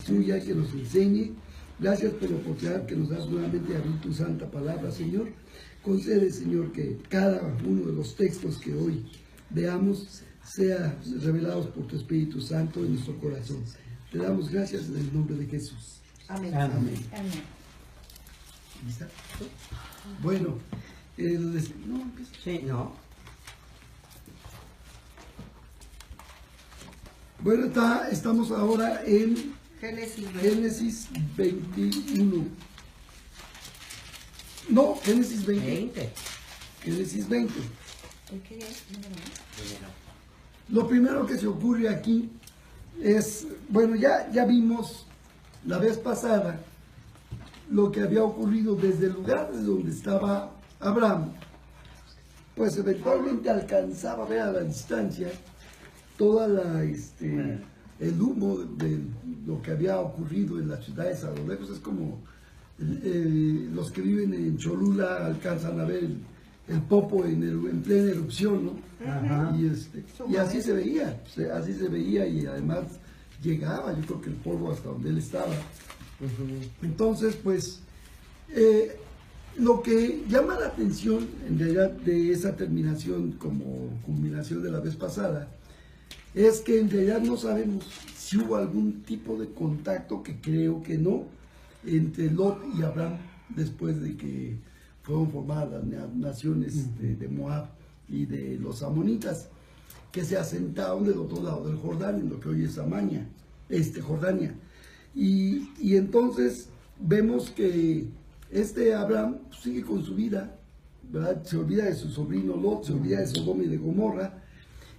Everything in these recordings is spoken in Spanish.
instruya, que nos enseñe. Gracias por la oportunidad que nos das nuevamente de abrir tu santa palabra, Señor. Concede, Señor, que cada uno de los textos que hoy veamos sea revelados por tu Espíritu Santo en nuestro corazón. Te damos gracias en el nombre de Jesús. Amén. Amén. Amén. ¿Lista? Bueno, Sí, no. Bueno, estamos ahora en Génesis 21. No, Génesis 20. 20. Génesis 20. ¿Qué día es? Lo primero que se ocurre aquí es, bueno, ya vimos la vez pasada lo que había ocurrido desde el lugar de donde estaba Abraham. Pues eventualmente alcanzaba a ver a la distancia toda el humo de lo que había ocurrido en las ciudades a lo lejos. Es como los que viven en Cholula alcanzan a ver el Popo en plena erupción, ¿no? Ajá. Y así se veía y además llegaba, yo creo que el polvo hasta donde él estaba. Entonces, pues, lo que llama la atención en realidad de esa terminación como culminación de la vez pasada es que en realidad no sabemos si hubo algún tipo de contacto, que creo que no, entre Lot y Abraham después de que fueron formadas las naciones de Moab y de los amonitas, que se asentaron del otro lado del Jordán, en lo que hoy es Jordania. Y entonces vemos que Abraham sigue con su vida, ¿verdad? Se olvida de su sobrino Lot, se olvida de Sodoma y de Gomorra,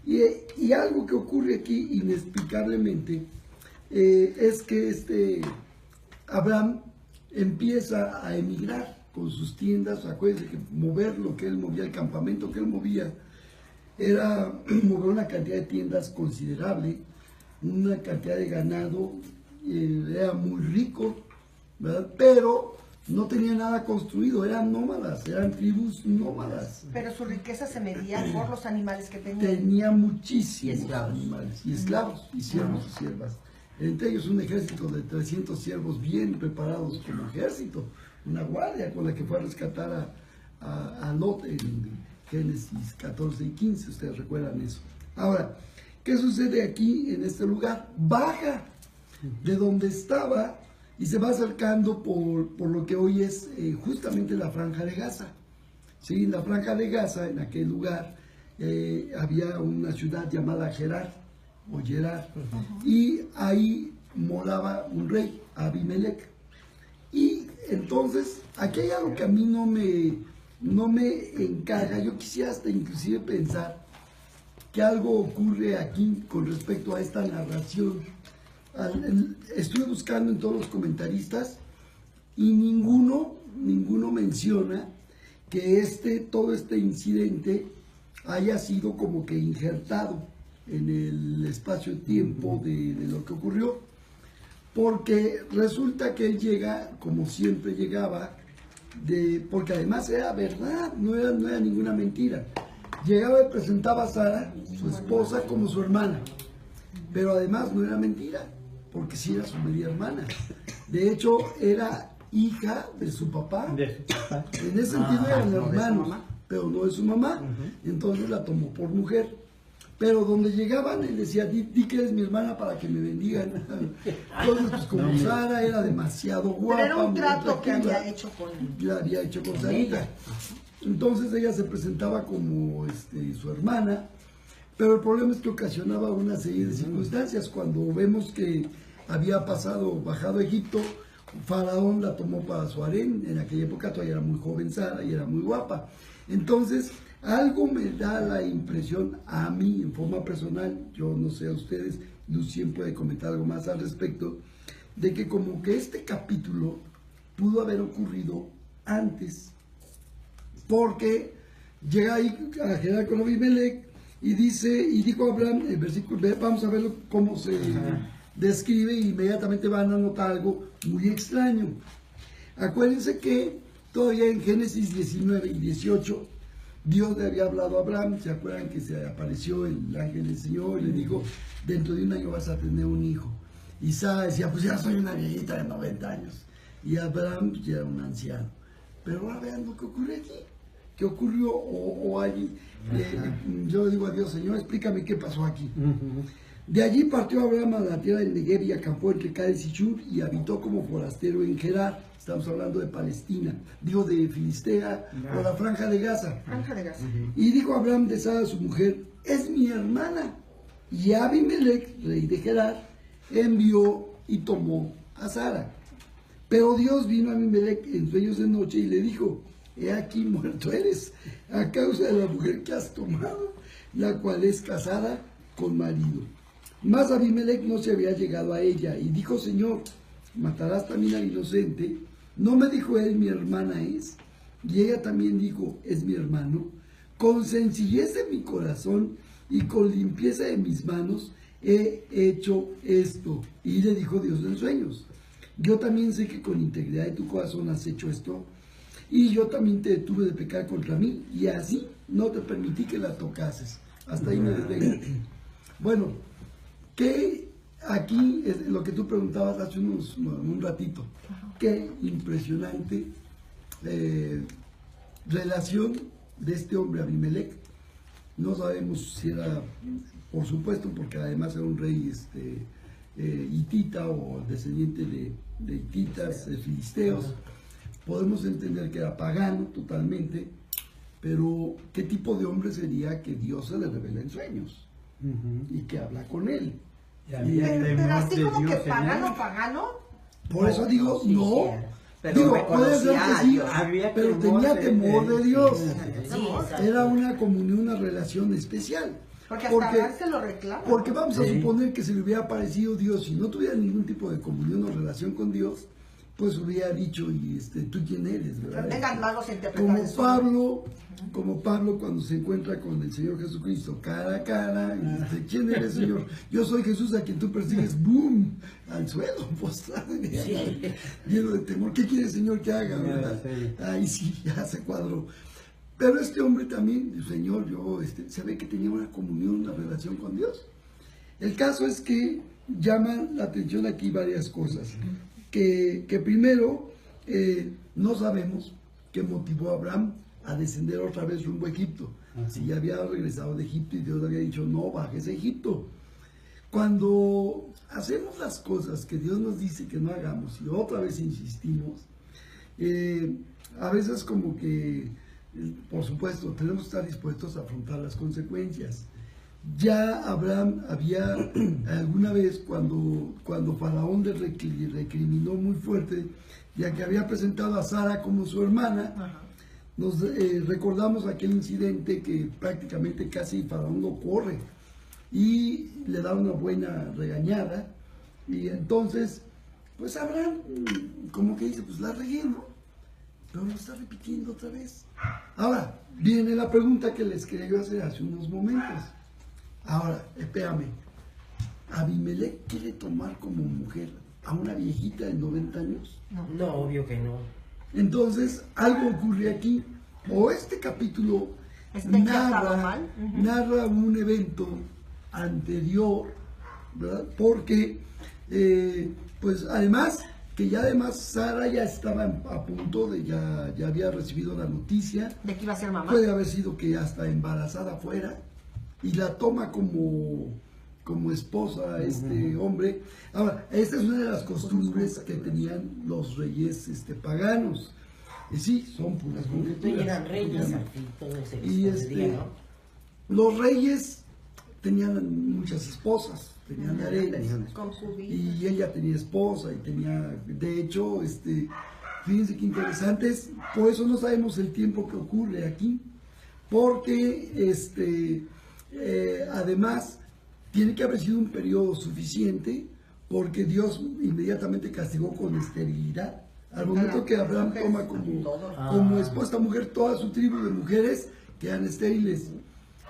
y algo que ocurre aquí inexplicablemente es que Abraham empieza a emigrar con sus tiendas. Acuérdense que mover lo que él movía, el campamento que él movía, era mover una cantidad de tiendas considerable, una cantidad de ganado, era muy rico, ¿verdad? Pero no tenía nada construido, eran nómadas, eran tribus nómadas. Pero su riqueza se medía por los animales que tenía. Tenía muchísimos Y esclavos. animales, y esclavos, y siervos y siervas. Entre ellos un ejército de 300 siervos bien preparados como ejército, una guardia con la que fue a rescatar a Lot en Génesis 14 y 15, ustedes recuerdan eso. Ahora, ¿qué sucede aquí en este lugar? Baja de donde estaba y se va acercando por lo que hoy es justamente la Franja de Gaza. Sí, en la Franja de Gaza, en aquel lugar, había una ciudad llamada Gerar, y ahí moraba un rey, Abimelech. Y entonces, aquí hay algo que a mí no me encaja. Yo quisiera hasta inclusive pensar que algo ocurre aquí con respecto a esta narración. Estuve buscando en todos los comentaristas y ninguno menciona que todo este incidente haya sido como que injertado en el espacio-tiempo de lo que ocurrió, porque resulta que él llega como siempre llegaba, porque además era verdad, no era ninguna mentira. Llegaba y presentaba a Sara, su esposa, como su hermana, pero además no era mentira, porque sí era su media hermana. De hecho, era hija de su papá. En ese sentido eran hermanos, pero no de su mamá. Entonces la tomó por mujer. Pero donde llegaban, él decía, di que eres mi hermana para que me bendigan. Entonces, pues como Sara era demasiado guapa. Pero era un muy trato que atractiva, había hecho con la había hecho con Sarita. Entonces ella se presentaba como su hermana, pero el problema es que ocasionaba una serie de circunstancias. Cuando vemos que había bajado a Egipto, Faraón la tomó para su harén. En aquella época todavía era muy joven Sara y era muy guapa. Entonces, algo me da la impresión a mí, en forma personal, yo no sé a ustedes, Lucien puede comentar algo más al respecto, de que como que este capítulo pudo haber ocurrido antes, porque llega ahí a Gerar con Abimelech y dijo Abraham, el versículo, vamos a verlo cómo se describe, e inmediatamente van a notar algo muy extraño. Acuérdense que todavía en Génesis 19 y 18, Dios le había hablado a Abraham. ¿Se acuerdan que se apareció el ángel del Señor y le dijo, dentro de un año vas a tener un hijo? Y Sara decía, pues ya soy una viejita de 90 años. Y Abraham pues, ya era un anciano. Pero ahora vean lo que ocurre aquí. ¿Qué ocurrió? O allí, yo le digo a Dios, Señor, explícame qué pasó aquí. De allí partió Abraham a la tierra de Negev y acampó entre Cades y Shur y habitó como forastero en Gerar. Estamos hablando de Palestina, digo de Filistea o la franja de Gaza. Franja de Gaza. Y dijo Abraham de Sara su mujer, es mi hermana. Y Abimelech, rey de Gerar, envió y tomó a Sara. Pero Dios vino a Abimelech en sueños de noche y le dijo, he aquí muerto eres a causa de la mujer que has tomado, la cual es casada con marido. Mas Abimelech no se había llegado a ella y dijo, Señor, ¿matarás también al inocente? ¿No me dijo él, mi hermana es? Y ella también dijo, es mi hermano. Con sencillez de mi corazón y con limpieza de mis manos he hecho esto. Y le dijo Dios en sueños, yo también sé que con integridad de tu corazón has hecho esto, y yo también te detuve de pecar contra mí, y así no te permití que la tocases. Hasta ahí me detengo. Bueno, que aquí es lo que tú preguntabas hace un ratito. Qué impresionante relación de este hombre Abimelech. No sabemos si era, por supuesto, porque además era un rey hitita o descendiente de hititas, de filisteos. Podemos entender que era pagano totalmente, pero ¿qué tipo de hombre sería que Dios se le revela en sueños y que habla con él? Pero así como que pagano. Por eso digo, sí, no. pero Digo, puede ser que sí, pero tenía temor de Dios. Sí, Era una comunión, una relación especial. Porque hasta Abraham se lo reclama. Porque vamos a suponer que si le hubiera aparecido Dios y no tuviera ningún tipo de comunión o relación con Dios, pues hubiera dicho, y ¿tú quién eres? ¿Verdad? Vengan magos a interpretar eso. Como Pablo cuando se encuentra con el Señor Jesucristo cara a cara, y dice, ¿quién eres, Señor? Yo soy Jesús a quien tú persigues, ¡boom! Al suelo, postrado, lleno de temor. ¿Qué quiere, Señor, que haga? ¿Verdad? Ahí sí, ya se cuadró. Pero este hombre también, Señor, se ve que tenía una comunión, una relación con Dios. El caso es que llaman la atención aquí varias cosas. Que primero, no sabemos qué motivó a Abraham a descender otra vez rumbo a Egipto. Si ya había regresado de Egipto y Dios le había dicho, no bajes a Egipto. Cuando hacemos las cosas que Dios nos dice que no hagamos y otra vez insistimos, a veces como que, por supuesto, tenemos que estar dispuestos a afrontar las consecuencias. Ya Abraham había alguna vez cuando Faraón le recriminó muy fuerte, ya que había presentado a Sara como su hermana, nos recordamos aquel incidente que prácticamente casi Faraón lo corre y le da una buena regañada, y entonces pues Abraham como que dice, pues la regué, ¿no? Pero lo está repitiendo otra vez. Ahora, viene la pregunta que les quería yo hacer hace unos momentos. Ahora, espérame, ¿Abimelech quiere tomar como mujer a una viejita de 90 años? No, obvio que no. Entonces, algo ocurre aquí, o este capítulo narra un evento anterior, ¿verdad? Porque, pues además, Sara ya estaba a punto de, ya había recibido la noticia. ¿De que iba a ser mamá? Puede haber sido que hasta embarazada fuera, y la toma como esposa a este hombre. Ahora, esta es una de las costumbres que tenían los reyes paganos. Sí, son puras conjeturas. Eran reyes, todo ese Y los reyes tenían muchas esposas, tenían harenes, y ella tenía esposa y tenía, de hecho, fíjense qué interesantes, por eso no sabemos el tiempo que ocurre aquí, porque además tiene que haber sido un periodo suficiente, porque Dios inmediatamente castigó con esterilidad. Al momento que Abraham toma como esposa mujer, toda su tribu de mujeres quedan estériles.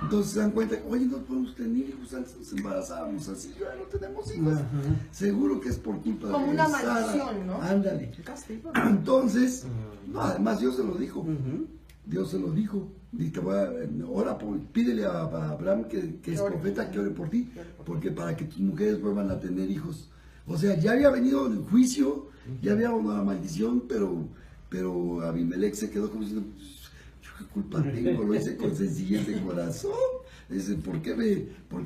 Entonces se dan cuenta, oye, no podemos tener hijos, antes nos embarazábamos, así ya no tenemos hijos. Seguro que es por culpa de Sara. Como una maldición, ¿no? Ándale. Entonces, no, además Dios se lo dijo. Dios se lo dijo. Dice, pídele a Abraham que es profeta, que ore por ti, porque para que tus mujeres vuelvan a tener hijos. O sea, ya había venido el juicio, ya había una maldición, pero Abimelech se quedó como diciendo, yo qué culpa tengo, lo hice con sencillez de corazón. Dice, ¿por qué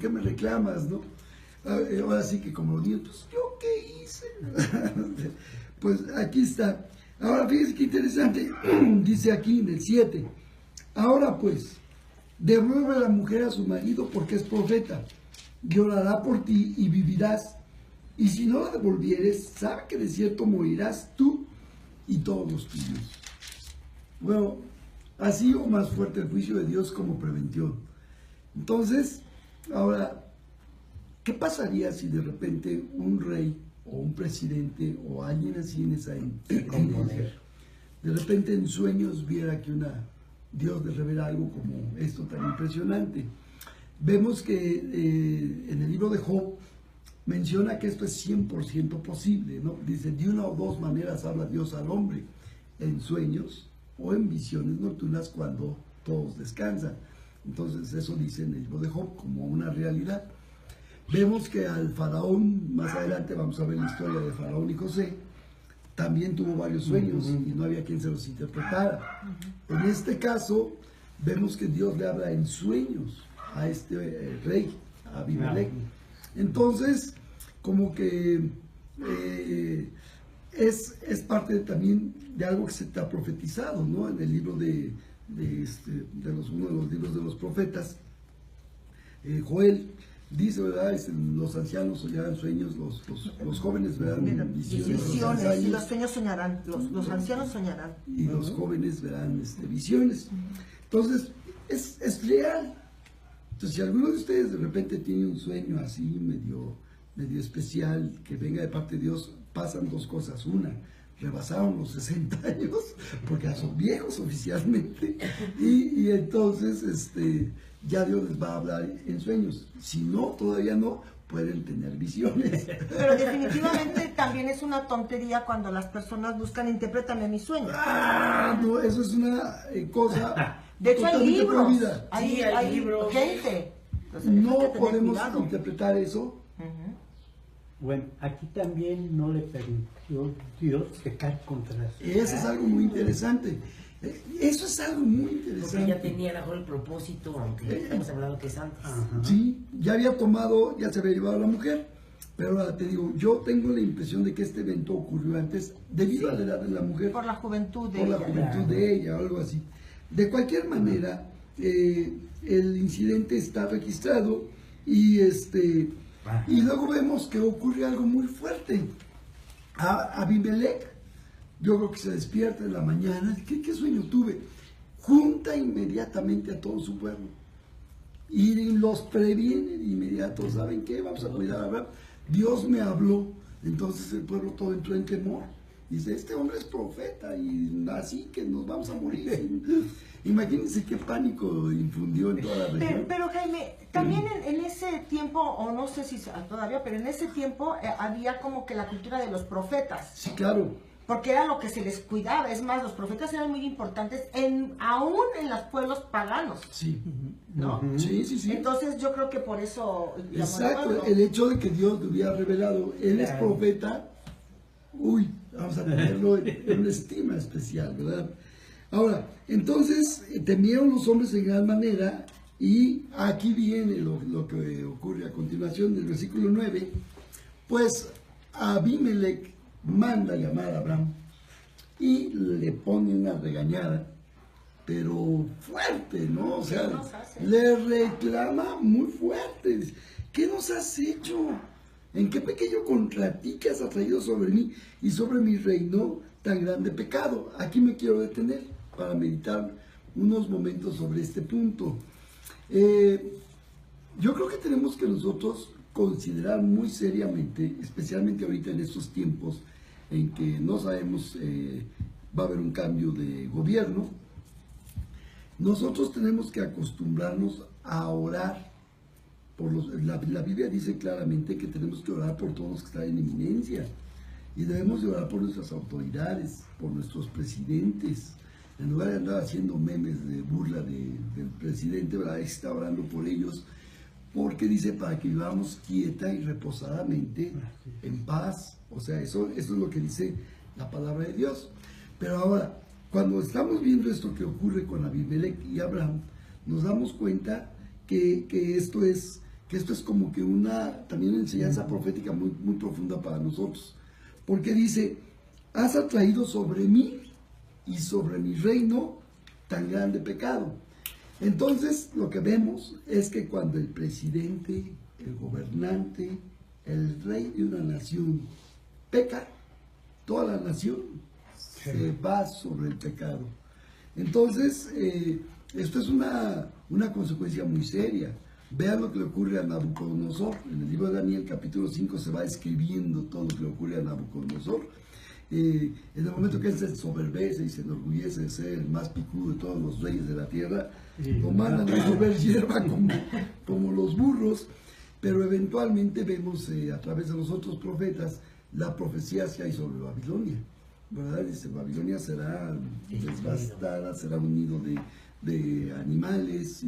me reclamas, no? Ahora sí que como los niños, pues yo qué hice. Pues aquí está. Ahora fíjense qué interesante, dice aquí en el 7. Ahora pues, devuelve a la mujer a su marido porque es profeta, y orará por ti y vivirás. Y si no la devolvieres, sabe que de cierto morirás tú y todos los tuyos. Bueno, así o más fuerte el juicio de Dios como prevención. Entonces, ahora, ¿qué pasaría si de repente un rey o un presidente o alguien así en esa de repente en sueños viera que Dios le revela algo como esto tan impresionante? Vemos que en el libro de Job menciona que esto es 100% posible, ¿no? Dice, de una o dos maneras habla Dios al hombre, en sueños o en visiones nocturnas cuando todos descansan. Entonces eso dice en el libro de Job como una realidad. Vemos que al faraón, más adelante vamos a ver la historia de Faraón y José, también tuvo varios sueños y no había quien se los interpretara. En este caso, vemos que Dios le habla en sueños a este rey, a Abimelech. Entonces, como que es parte también de algo que se te ha profetizado, ¿no? En el libro uno de los libros de los profetas, Joel dice, ¿verdad? Los ancianos soñarán sueños, los jóvenes verán visiones, y los sueños soñarán, los ancianos soñarán. Y los jóvenes verán visiones. Entonces, es real. Entonces, si alguno de ustedes de repente tiene un sueño así medio especial, que venga de parte de Dios, pasan dos cosas. Una, rebasaron los 60 años, porque ya son viejos oficialmente, y entonces ya Dios les va a hablar en sueños. Si no, todavía no, pueden tener visiones. Pero definitivamente también es una tontería cuando las personas buscan, interprétame mis sueños. No, eso es una cosa de hecho hay totalmente libros, prohibida. hay libros, gente. Entonces, No hay que tener podemos cuidado. interpretar eso. Bueno, aquí también no le permitió Dios pecar contra su Eso es algo muy interesante. Eso es algo muy Porque interesante. ya tenía a lo mejor el propósito, aunque hemos hablado que es antes. Sí, ya había tomado, ya se había llevado a la mujer. Pero ahora te digo, yo tengo la impresión de que este evento ocurrió antes debido a la edad de la mujer. Por la juventud de por la ella. juventud de ella o algo así. De cualquier manera, el incidente está registrado y y luego vemos que ocurre algo muy fuerte. Abimelech, yo creo que se despierta en la mañana, ¿qué sueño tuve? Junta inmediatamente a todo su pueblo y los previene de inmediato. ¿Saben qué? Vamos a cuidar a Abraham. Dios me habló. Entonces el pueblo todo entró en temor. Dice, este hombre es profeta y así que nos vamos a morir. Imagínense qué pánico infundió en toda la región. Pero Jaime, también en ese tiempo, o no sé si todavía, pero en ese tiempo había como que la cultura de los profetas. Sí, claro. Porque era lo que se les cuidaba. Es más, los profetas eran muy importantes aún en los pueblos paganos. Sí. ¿No? Sí, sí, sí. Entonces yo creo que por eso... Exacto, el hecho de que Dios le hubiera revelado, él es profeta, vamos a tenerlo en una estima especial, ¿verdad? Ahora, entonces temieron los hombres en gran manera, y aquí viene lo que ocurre a continuación del versículo 9, pues Abimelech manda llamar a Abraham y le pone una regañada, pero fuerte, ¿no? O sea, le reclama muy fuerte. ¿Qué nos has hecho? ¿En qué pequeño contra ti que has atraído sobre mí y sobre mi reino tan grande pecado? Aquí me quiero detener para meditar unos momentos sobre este punto. Yo creo que tenemos que nosotros considerar muy seriamente, especialmente ahorita en estos tiempos en que no sabemos, va a haber un cambio de gobierno. Nosotros tenemos que acostumbrarnos a orar por la Biblia dice claramente que tenemos que orar por todos los que están en eminencia, y debemos de orar por nuestras autoridades, por nuestros presidentes. En lugar de andar haciendo memes de burla del presidente, ¿verdad? Está orando por ellos, porque dice para que vivamos quieta y reposadamente en paz. O sea, eso es lo que dice la palabra de Dios. Pero ahora, cuando estamos viendo esto que ocurre con Abimelech y Abraham, nos damos cuenta que esto es como que también una enseñanza profética muy, muy profunda para nosotros. Porque dice, has atraído sobre mí y sobre mi reino tan grande pecado. Entonces, lo que vemos es que cuando el presidente, el gobernante, el rey de una nación peca, toda la nación se va sobre el pecado. Entonces, esto es una consecuencia muy seria. Vean lo que le ocurre a Nabucodonosor. En el libro de Daniel, capítulo 5, se va describiendo todo lo que le ocurre a Nabucodonosor. En el momento que él se ensoberbece y se enorgullece de ser el más picudo de todos los reyes de la tierra, lo mandan a comer hierba como los burros. Pero eventualmente vemos a través de los otros profetas la profecía que hay sobre Babilonia, ¿verdad? Dice, Babilonia será devastada, será un nido de animales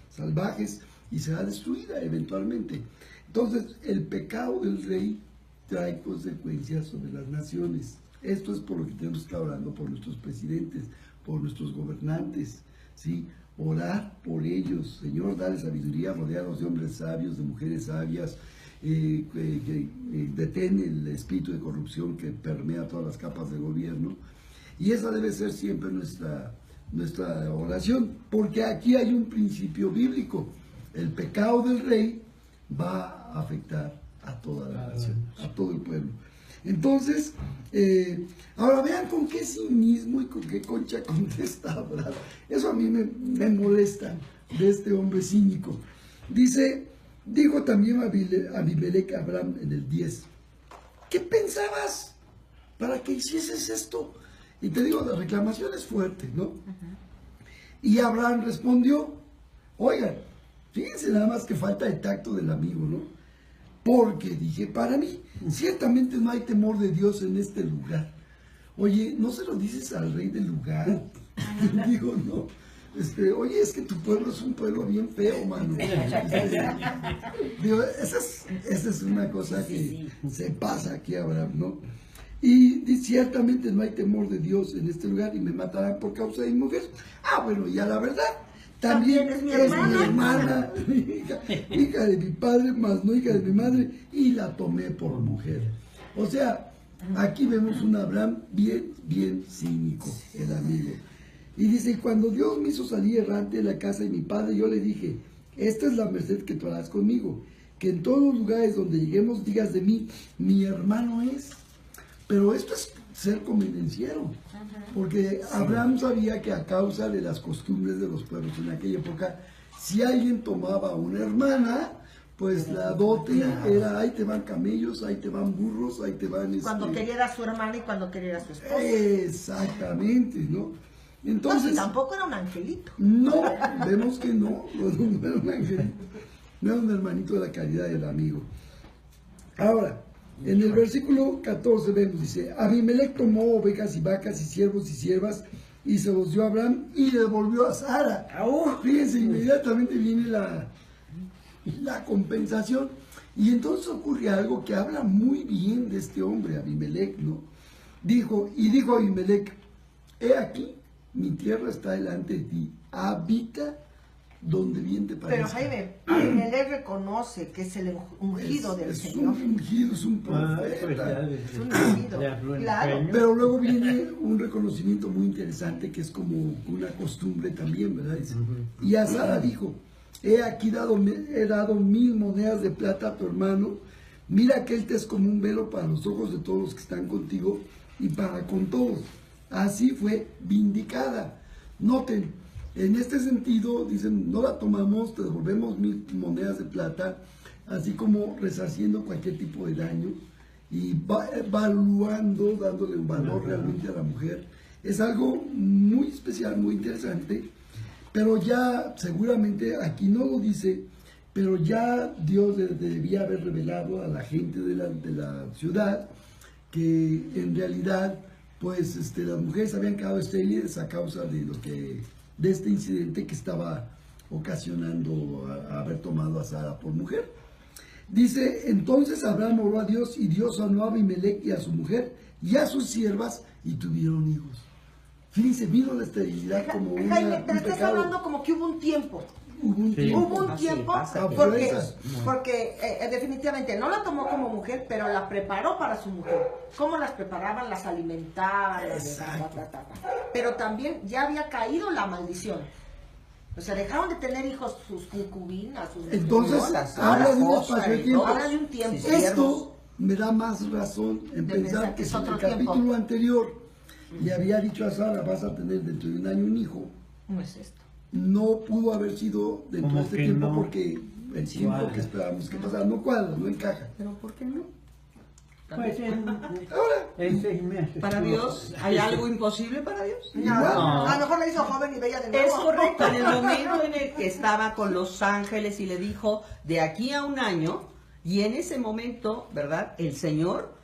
salvajes y será destruida eventualmente. Entonces, el pecado del rey trae consecuencias sobre las naciones. Esto es por lo que tenemos que estar orando por nuestros presidentes, por nuestros gobernantes, ¿sí? Orar por ellos. Señor, dale sabiduría, rodearlos de hombres sabios, de mujeres sabias, detén el espíritu de corrupción que permea todas las capas del gobierno. Y esa debe ser siempre nuestra oración, porque aquí hay un principio bíblico. El pecado del rey va a afectar a toda la nación, a todo el pueblo. Entonces, ahora vean con qué cinismo y con qué concha contesta Abraham. Eso a mí me molesta de este hombre cínico. Dijo también Abimelech a Abraham en el 10, ¿qué pensabas para que hicieses esto? Y te digo, la reclamación es fuerte, ¿no? Y Abraham respondió, oigan, fíjense nada más que falta de tacto del amigo, ¿no? Porque dije, para mí, ciertamente no hay temor de Dios en este lugar. Oye, ¿no se lo dices al rey del lugar? Digo, no. Oye, es que tu pueblo es un pueblo bien feo, mano. Digo, esa es una cosa que se pasa aquí, Abraham, ¿no? Y ciertamente no hay temor de Dios en este lugar y me matarán por causa de mi mujer. Ah, bueno, ya la verdad, también es mi hermana, hija de mi padre, más no hija de mi madre, y la tomé por mujer. O sea, aquí vemos un Abraham bien cínico, el amigo. Y dice, cuando Dios me hizo salir errante de la casa de mi padre, yo le dije, esta es la merced que tú harás conmigo, que en todos los lugares donde lleguemos digas de mí, mi hermano es. Pero esto es ser convenenciero, porque Abraham sabía que a causa de las costumbres de los pueblos en aquella época, si alguien tomaba una hermana, pues la dote era, ahí te van camellos, ahí te van burros, ahí te van... Cuando quería era su hermana y cuando quería era su esposa. Exactamente, ¿no? Entonces, no, si tampoco era un angelito. No, vemos que no era un angelito, no era un hermanito de la caridad del amigo. Ahora, en el versículo 14 vemos, dice, Abimelech tomó ovejas y vacas y siervos y siervas y se los dio a Abraham y le devolvió a Sara. Fíjense, inmediatamente viene la compensación. Y entonces ocurre algo que habla muy bien de este hombre, Abimelech, ¿no? Dijo Abimelech, he aquí, mi tierra está delante de ti, habita donde bien te parezca. Pero Jaime, Abimelech reconoce que es el ungido del Señor. Es un ungido, es un profeta. Es un ungido, claro. Pero luego viene un reconocimiento muy interesante que es como una costumbre también, ¿verdad? Dice, y a Sara dijo, he aquí he dado 1000 monedas de plata a tu hermano, mira que él te es como un velo para los ojos de todos los que están contigo y para con todos. Así fue vindicada. Noten, en este sentido, dicen, no la tomamos, te devolvemos 1000 monedas de plata, así como resarciendo cualquier tipo de daño y evaluando, dándole un valor realmente a la mujer. Es algo muy especial, muy interesante, pero ya seguramente aquí no lo dice, pero ya Dios debía haber revelado a la gente de la ciudad que en realidad pues las mujeres habían quedado estériles a causa de este incidente que estaba ocasionando haber tomado a Sara por mujer. Dice, entonces Abraham oró a Dios y Dios sanó a Abimelech y a su mujer y a sus siervas y tuvieron hijos. Fíjense, vino la esterilidad como Jaime, un pero estás pecado. hablando como que hubo un tiempo. Hubo un Sí. tiempo. Hubo un Así tiempo pasa. porque definitivamente no la tomó como mujer, pero la preparó para su mujer. ¿Cómo las preparaban? Las alimentaban. Exacto. Pero también ya había caído la maldición. O sea, dejaron de tener hijos sus concubinas, sus Entonces, No, las- habla las de un cosas espacio de y tiempo. todo. Habla de un tiempo. Sí, Esto me da más razón en De pensar pensar que que es si en el otro tiempo. capítulo anterior le había dicho a Sara, vas a tener dentro de un año un hijo, No es esto. no pudo haber sido dentro Como de este que tiempo no porque el tiempo cuadra. que esperábamos que pasara no cuadra, no encaja. ¿Pero por qué no? Pues Ahora, en 6 meses. Para Dios, ¿hay algo imposible para Dios? igual, A lo mejor la hizo joven y bella de nuevo. Es correcto, en el momento en el que estaba con los ángeles y le dijo, de aquí a un año, y en ese momento, ¿verdad? El Señor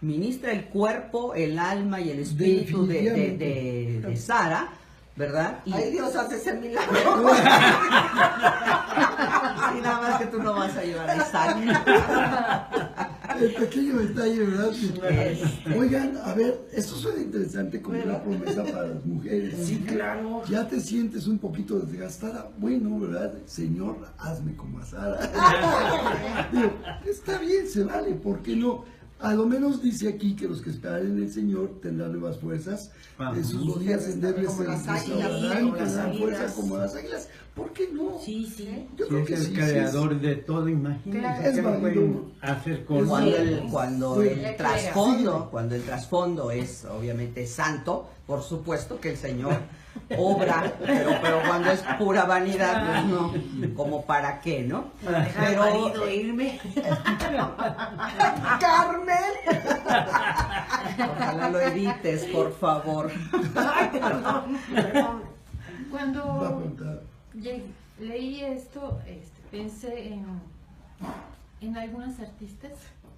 ministra el cuerpo, el alma y el espíritu de Sara, ¿verdad? Y Ay, Dios hace ese milagro. y nada más que tú no vas a llevar a Isaac. el pequeño detalle, ¿verdad? Este. Oigan, a ver, esto suena interesante como una promesa para las mujeres. Sí, claro. Ya te sientes un poquito desgastada. Bueno, ¿verdad? Señor, hazme como a Sara. Digo, está bien, se vale, ¿por qué no? A lo menos dice aquí que los que esperan en el Señor tendrán nuevas fuerzas, Ajá. sus rodillas endebles Como se las águilas, restaurarán, como las tendrán fuerza águilas. como las águilas. ¿Por qué no? Sí, sí. Yo Si creo es que el sí, sí creador de todo, imagínense Claro. que Es no válido. pueden hacer con Cuando Sí. el trasfondo, cuando el trasfondo es obviamente santo, por supuesto que el Señor obra, pero cuando es pura vanidad, pues no, como para qué, ¿no? Pero irme. Carmen. ojalá lo edites, por favor. Ay, perdón. Va a Cuando contar. leí esto, pensé en algunas artistas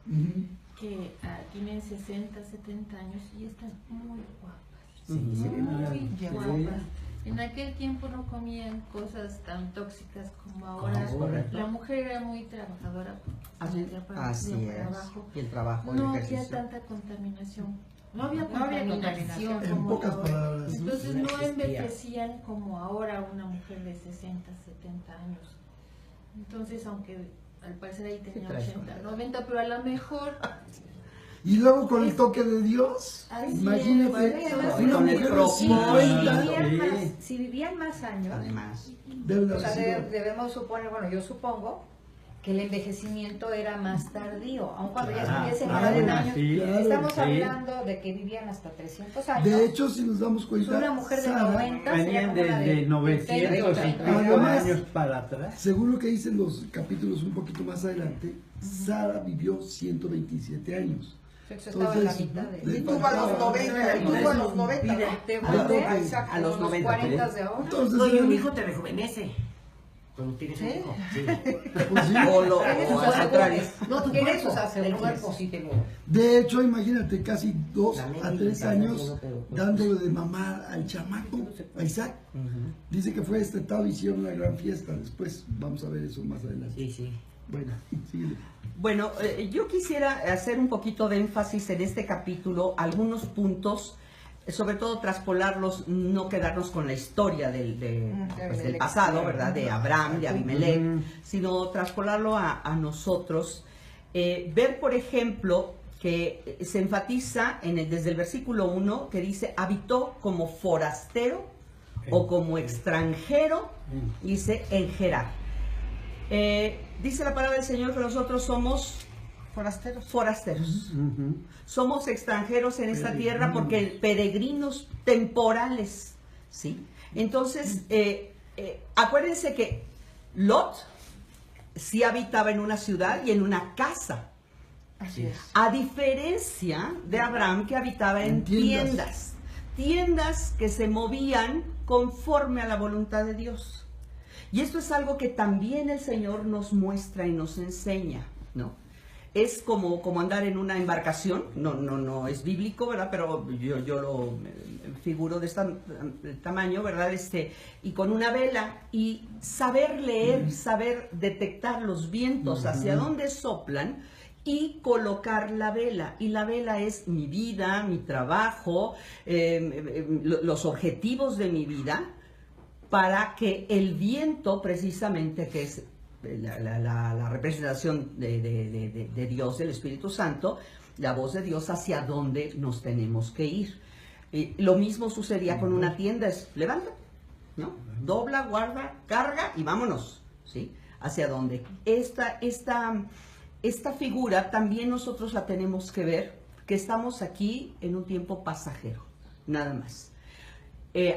Ujú. que tienen 60, 70 años y están muy guapas. Sí, Muy guapas. En aquel tiempo no comían cosas tan tóxicas como ahora. Correcto. La mujer era muy trabajadora. Así, de para así para es. abajo. Y el trabajo, el No había ejercicio. tanta contaminación. No había contaminación. contaminación. En como pocas ahora. palabras. Entonces No no existía. envejecían como ahora una mujer de 60, 70 años. Entonces, aunque al parecer ahí tenía traes 80, una edad. 90, pero a lo mejor Y luego con el toque de Dios, Así imagínate, es, una con el mujer de propósito. 50 Si vivían más años, Además, debe de o sea, haber sido- debemos suponer, bueno, yo supongo que el envejecimiento era más tardío, aun cuando ya estuviesen claro, en años. sí, Estamos sí. hablando de que vivían hasta 300 años. De hecho, si nos damos cuenta, una mujer de Sara, 90 sería Venían como la desde 900 y 30. pico Además- años para atrás. según lo que dicen los capítulos un poquito más adelante, Sara vivió 127 años. Eso estaba en la Entonces, mitad de... le Y tuvo a los faltaba- 90, y tuvo a los 90, ¿no? Te Claro vuelve que- exacto, a los 90, 40 de ahora. Entonces, No, y un hijo te rejuvenece. Cuando tienes un hijo. Sí. pues sí. O al contrario. No, tu Tienes cuerpo. sus asegúnes. El cuerpo sí te lo... De hecho, imagínate, casi 2 La a médica 3 está años haciendo, pero, pues, dándole de mamar al chamaco, a Isaac. Dice que fue destetado y hicieron una gran fiesta. Después vamos a ver eso más adelante. Sí, sí. Bueno, síguele. Bueno, yo quisiera hacer un poquito de énfasis en este capítulo, algunos puntos, sobre todo traspolarlos, no quedarnos con la historia del pasado, ¿verdad? De Abraham, de Abimelech, sino traspolarlo a nosotros. Ver, por ejemplo, que se enfatiza desde el versículo 1 que dice, habitó como forastero o como extranjero, dice, en Gerar. Dice la palabra del Señor que nosotros somos forasteros. Ujú. Somos extranjeros en esta tierra porque peregrinos temporales, ¿sí? Entonces, acuérdense que Lot sí habitaba en una ciudad y en una casa, Así es. a diferencia de Abraham que habitaba en En tiendas. tiendas que se movían conforme a la voluntad de Dios. Y esto es algo que también el Señor nos muestra y nos enseña, ¿no? es como andar en una embarcación, no es bíblico, ¿verdad? Pero yo lo figuro de este tamaño, ¿verdad? Y con una vela, y saber leer, saber detectar los vientos hacia dónde soplan, y colocar la vela. Y la vela es mi vida, mi trabajo, los objetivos de mi vida, para que el viento, precisamente, que es la representación de Dios, del Espíritu Santo, la voz de Dios hacia dónde nos tenemos que ir. Lo mismo sucedía con una tienda, es levanta, ¿no? Dobla, guarda, carga y vámonos, ¿sí? ¿Hacia dónde? Esta figura también nosotros la tenemos que ver, que estamos aquí en un tiempo pasajero, nada más.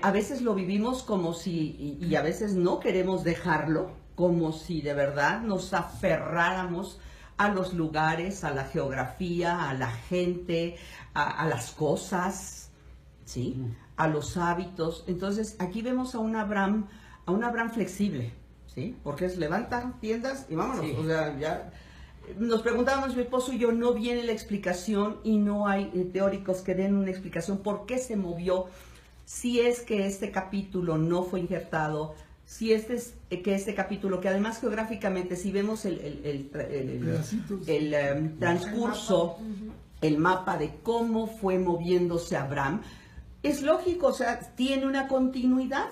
A veces lo vivimos como si, y a veces no queremos dejarlo, como si de verdad nos aferráramos a los lugares, a la geografía, a la gente, a las cosas, ¿sí? A los hábitos. Entonces aquí vemos a un Abraham flexible, ¿sí? Porque es levanta tiendas y vámonos, sí. O sea, ya... Nos preguntábamos, mi esposo y yo, no viene la explicación y no hay teóricos que den una explicación por qué se movió, si es que este capítulo no fue injertado, si que este capítulo, que además geográficamente, si vemos el transcurso, el mapa de cómo fue moviéndose Abraham, es lógico, o sea, tiene una continuidad,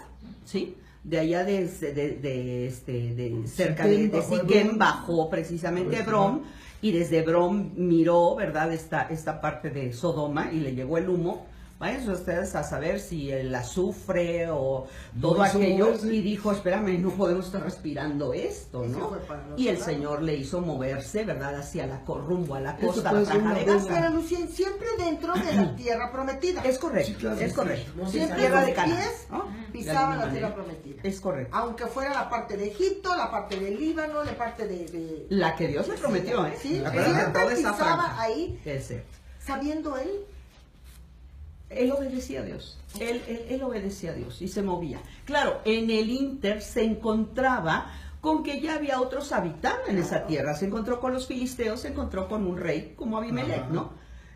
¿sí? De allá cerca de Siquem bajó precisamente Hebrón, y desde Hebrón miró, ¿verdad?, esta parte de Sodoma, y le llegó el humo. Vayan ustedes a saber si el azufre o todo aquello, y dijo, espérame, no podemos estar respirando esto, ¿no? Y el Señor le hizo moverse, ¿verdad?, hacia rumbo a la costa, la franja de Gaza. Pero Lucien, siempre dentro de la tierra prometida. Es correcto, Sí, claro, es sí. correcto. No, siempre Tierra de los Canaán, pies ¿no? pisaban la De tierra alguna prometida. manera. Es correcto. Aunque fuera la parte de Egipto, la parte del Líbano, la parte de... La que Dios le prometió, ¿eh? Sí, Acuérdate, siempre toda esa pisaba franja. ahí, Es cierto. sabiendo él. Él obedecía a Dios, él obedecía a Dios y se movía. Claro, en el Inter se encontraba con que ya había otros habitando en esa tierra. Se encontró con los filisteos, se encontró con un rey como Abimelech, ¿no?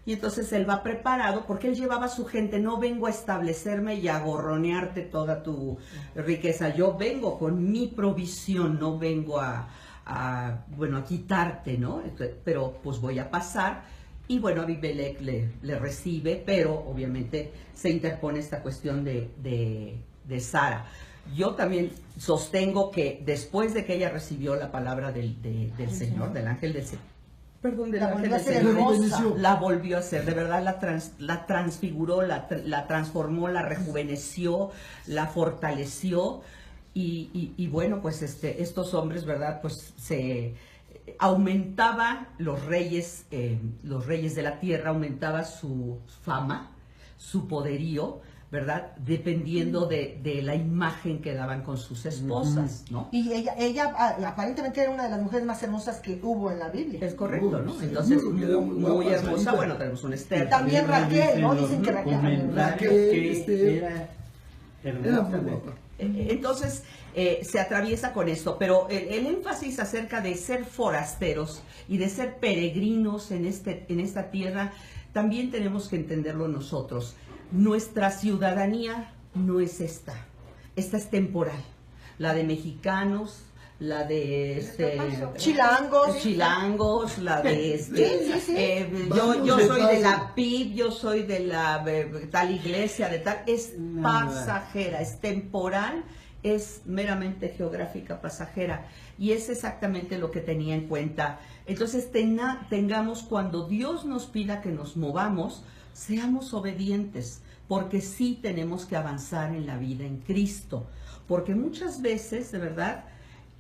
Y entonces él va preparado porque él llevaba a su gente, no vengo a establecerme y a gorronearte toda tu riqueza, yo vengo con mi provisión, no vengo a quitarte, ¿no? Pero pues voy a pasar. Y bueno, Abimelech le recibe, pero obviamente se interpone esta cuestión de Sara. Yo también sostengo que después de que ella recibió la palabra del Señor, del ángel del Señor, perdón, del ángel del Señor, la volvió a hacer, de verdad la transfiguró, la transformó, la rejuveneció, la fortaleció, y bueno, pues estos hombres, ¿verdad? Pues aumentaba los reyes de la tierra, aumentaba su fama, su poderío, ¿verdad? Dependiendo de la imagen que daban con sus esposas, ¿no? Y ella aparentemente era una de las mujeres más hermosas que hubo en la Biblia. Es correcto, ¿no? Entonces, muy hermosa. Bueno, tenemos un Esther. También Raquel, ¿no? Dicen que Raquel era muy guapa. Entonces, se atraviesa con esto, pero el énfasis acerca de ser forasteros y de ser peregrinos en esta tierra, también tenemos que entenderlo nosotros. Nuestra ciudadanía no es esta es temporal. La de mexicanos, la de chilangos, la de yo soy de la PIB, yo soy de la tal iglesia, de tal, es pasajera, es temporal, es meramente geográfica, pasajera, y es exactamente lo que tenía en cuenta. Entonces tengamos, cuando Dios nos pida que nos movamos, seamos obedientes, porque sí tenemos que avanzar en la vida en Cristo, porque muchas veces, de verdad,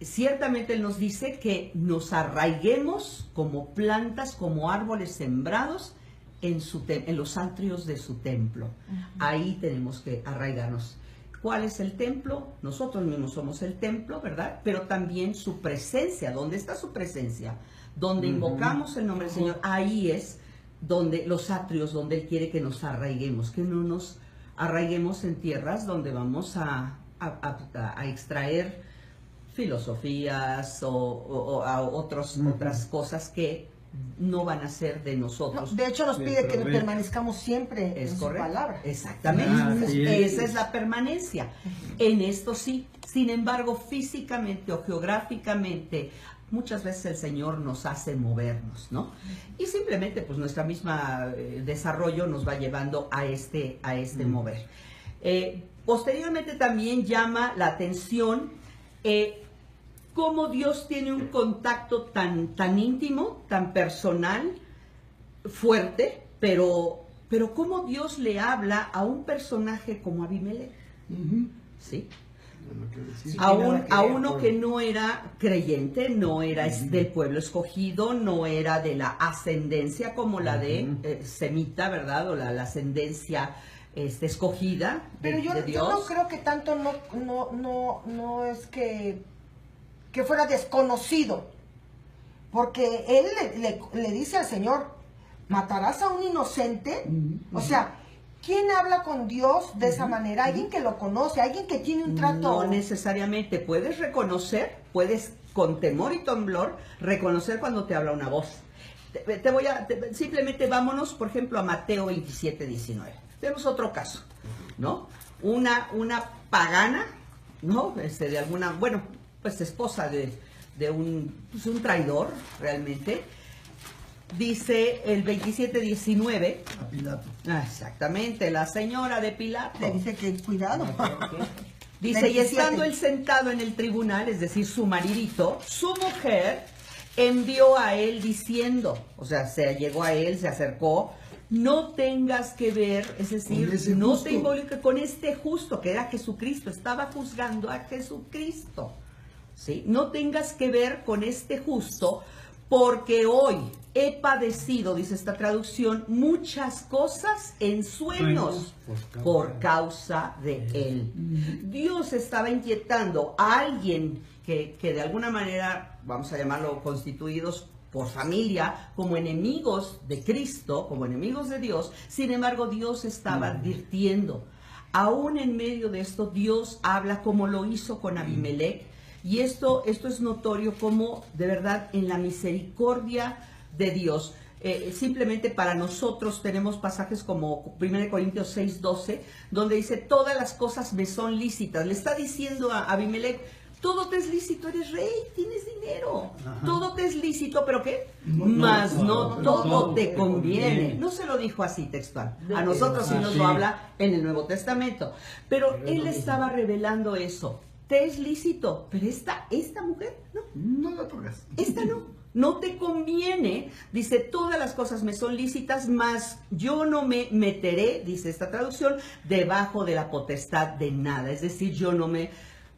ciertamente Él nos dice que nos arraiguemos como plantas, como árboles sembrados en los atrios de su templo. Ahí tenemos que arraigarnos. ¿Cuál es el templo? Nosotros mismos somos el templo, ¿verdad? Pero también su presencia. ¿Dónde está su presencia? Donde invocamos el nombre del Señor, ahí es donde los atrios, donde Él quiere que nos arraiguemos, que no nos arraiguemos en tierras donde vamos a extraer filosofías o otras cosas que no van a ser de No, nosotros. de hecho, nos De pide que provecho. permanezcamos siempre Es en correcto. su palabra. Exactamente. Así es. Esa es la permanencia. En esto sí. Sin embargo, físicamente o geográficamente, muchas veces el Señor nos hace movernos, ¿no? Y simplemente, pues, nuestra misma desarrollo nos va llevando a este mover. Posteriormente también llama la atención cómo Dios tiene un contacto tan íntimo, tan personal, fuerte, pero cómo Dios le habla a un personaje como Abimelech, Ujú. ¿sí? Es lo que decía. Sí. A, tiene nada que a ver uno con- que no era creyente, no era del pueblo escogido, no era de la ascendencia como la de Semita, ¿verdad? O la ascendencia escogida de, Pero yo de Dios. no creo que tanto no es que fuera desconocido. Porque él le dice al Señor, ¿matarás a un inocente? O sea, ¿quién habla con Dios de esa manera? Alguien que lo conoce, alguien que tiene un trato. No necesariamente. Puedes reconocer, puedes con temor y temblor reconocer cuando te habla una voz. Simplemente vámonos, por ejemplo, a Mateo 27, 19. Tenemos otro caso, ¿no? Una pagana, ¿no? De alguna, bueno, pues esposa de un traidor, realmente. Dice el 27, 19. A Pilato. Exactamente, la señora de Pilato. Le dice que cuidado. Dice, y 27. estando él sentado en el tribunal, es decir, su maridito, su mujer envió a él diciendo, o sea, se llegó a él, se acercó, no tengas que ver, es decir, Con ese no justo. te involucres con este justo, que era Jesucristo, estaba juzgando a Jesucristo, ¿sí? No tengas que ver con este justo, porque hoy he padecido, dice esta traducción, muchas cosas en sueños por causa de él. Dios estaba inquietando a alguien que de alguna manera, vamos a llamarlo constituidos por familia, como enemigos de Cristo, como enemigos de Dios. Sin embargo, Dios estaba advirtiendo. Aún en medio de esto, Dios habla como lo hizo con Abimelech. Y esto es notorio como, de verdad, en la misericordia de Dios. Simplemente para nosotros tenemos pasajes como 1 Corintios 6, 12, donde dice, todas las cosas me son lícitas. Le está diciendo a Abimelech, todo te es lícito, eres rey, tienes dinero. Ajá. Todo te es lícito, ¿pero qué? No, Mas no, no no, todo no, te no, conviene. no. No se lo dijo así textual. A nosotros sí nos sí. lo habla en el Nuevo Testamento. Pero él estaba revelando eso. Te es lícito, pero esta mujer, no. No la toques. Esta no te conviene, dice, todas las cosas me son lícitas, mas yo no me meteré, dice esta traducción, debajo de la potestad de nada, es decir, yo no me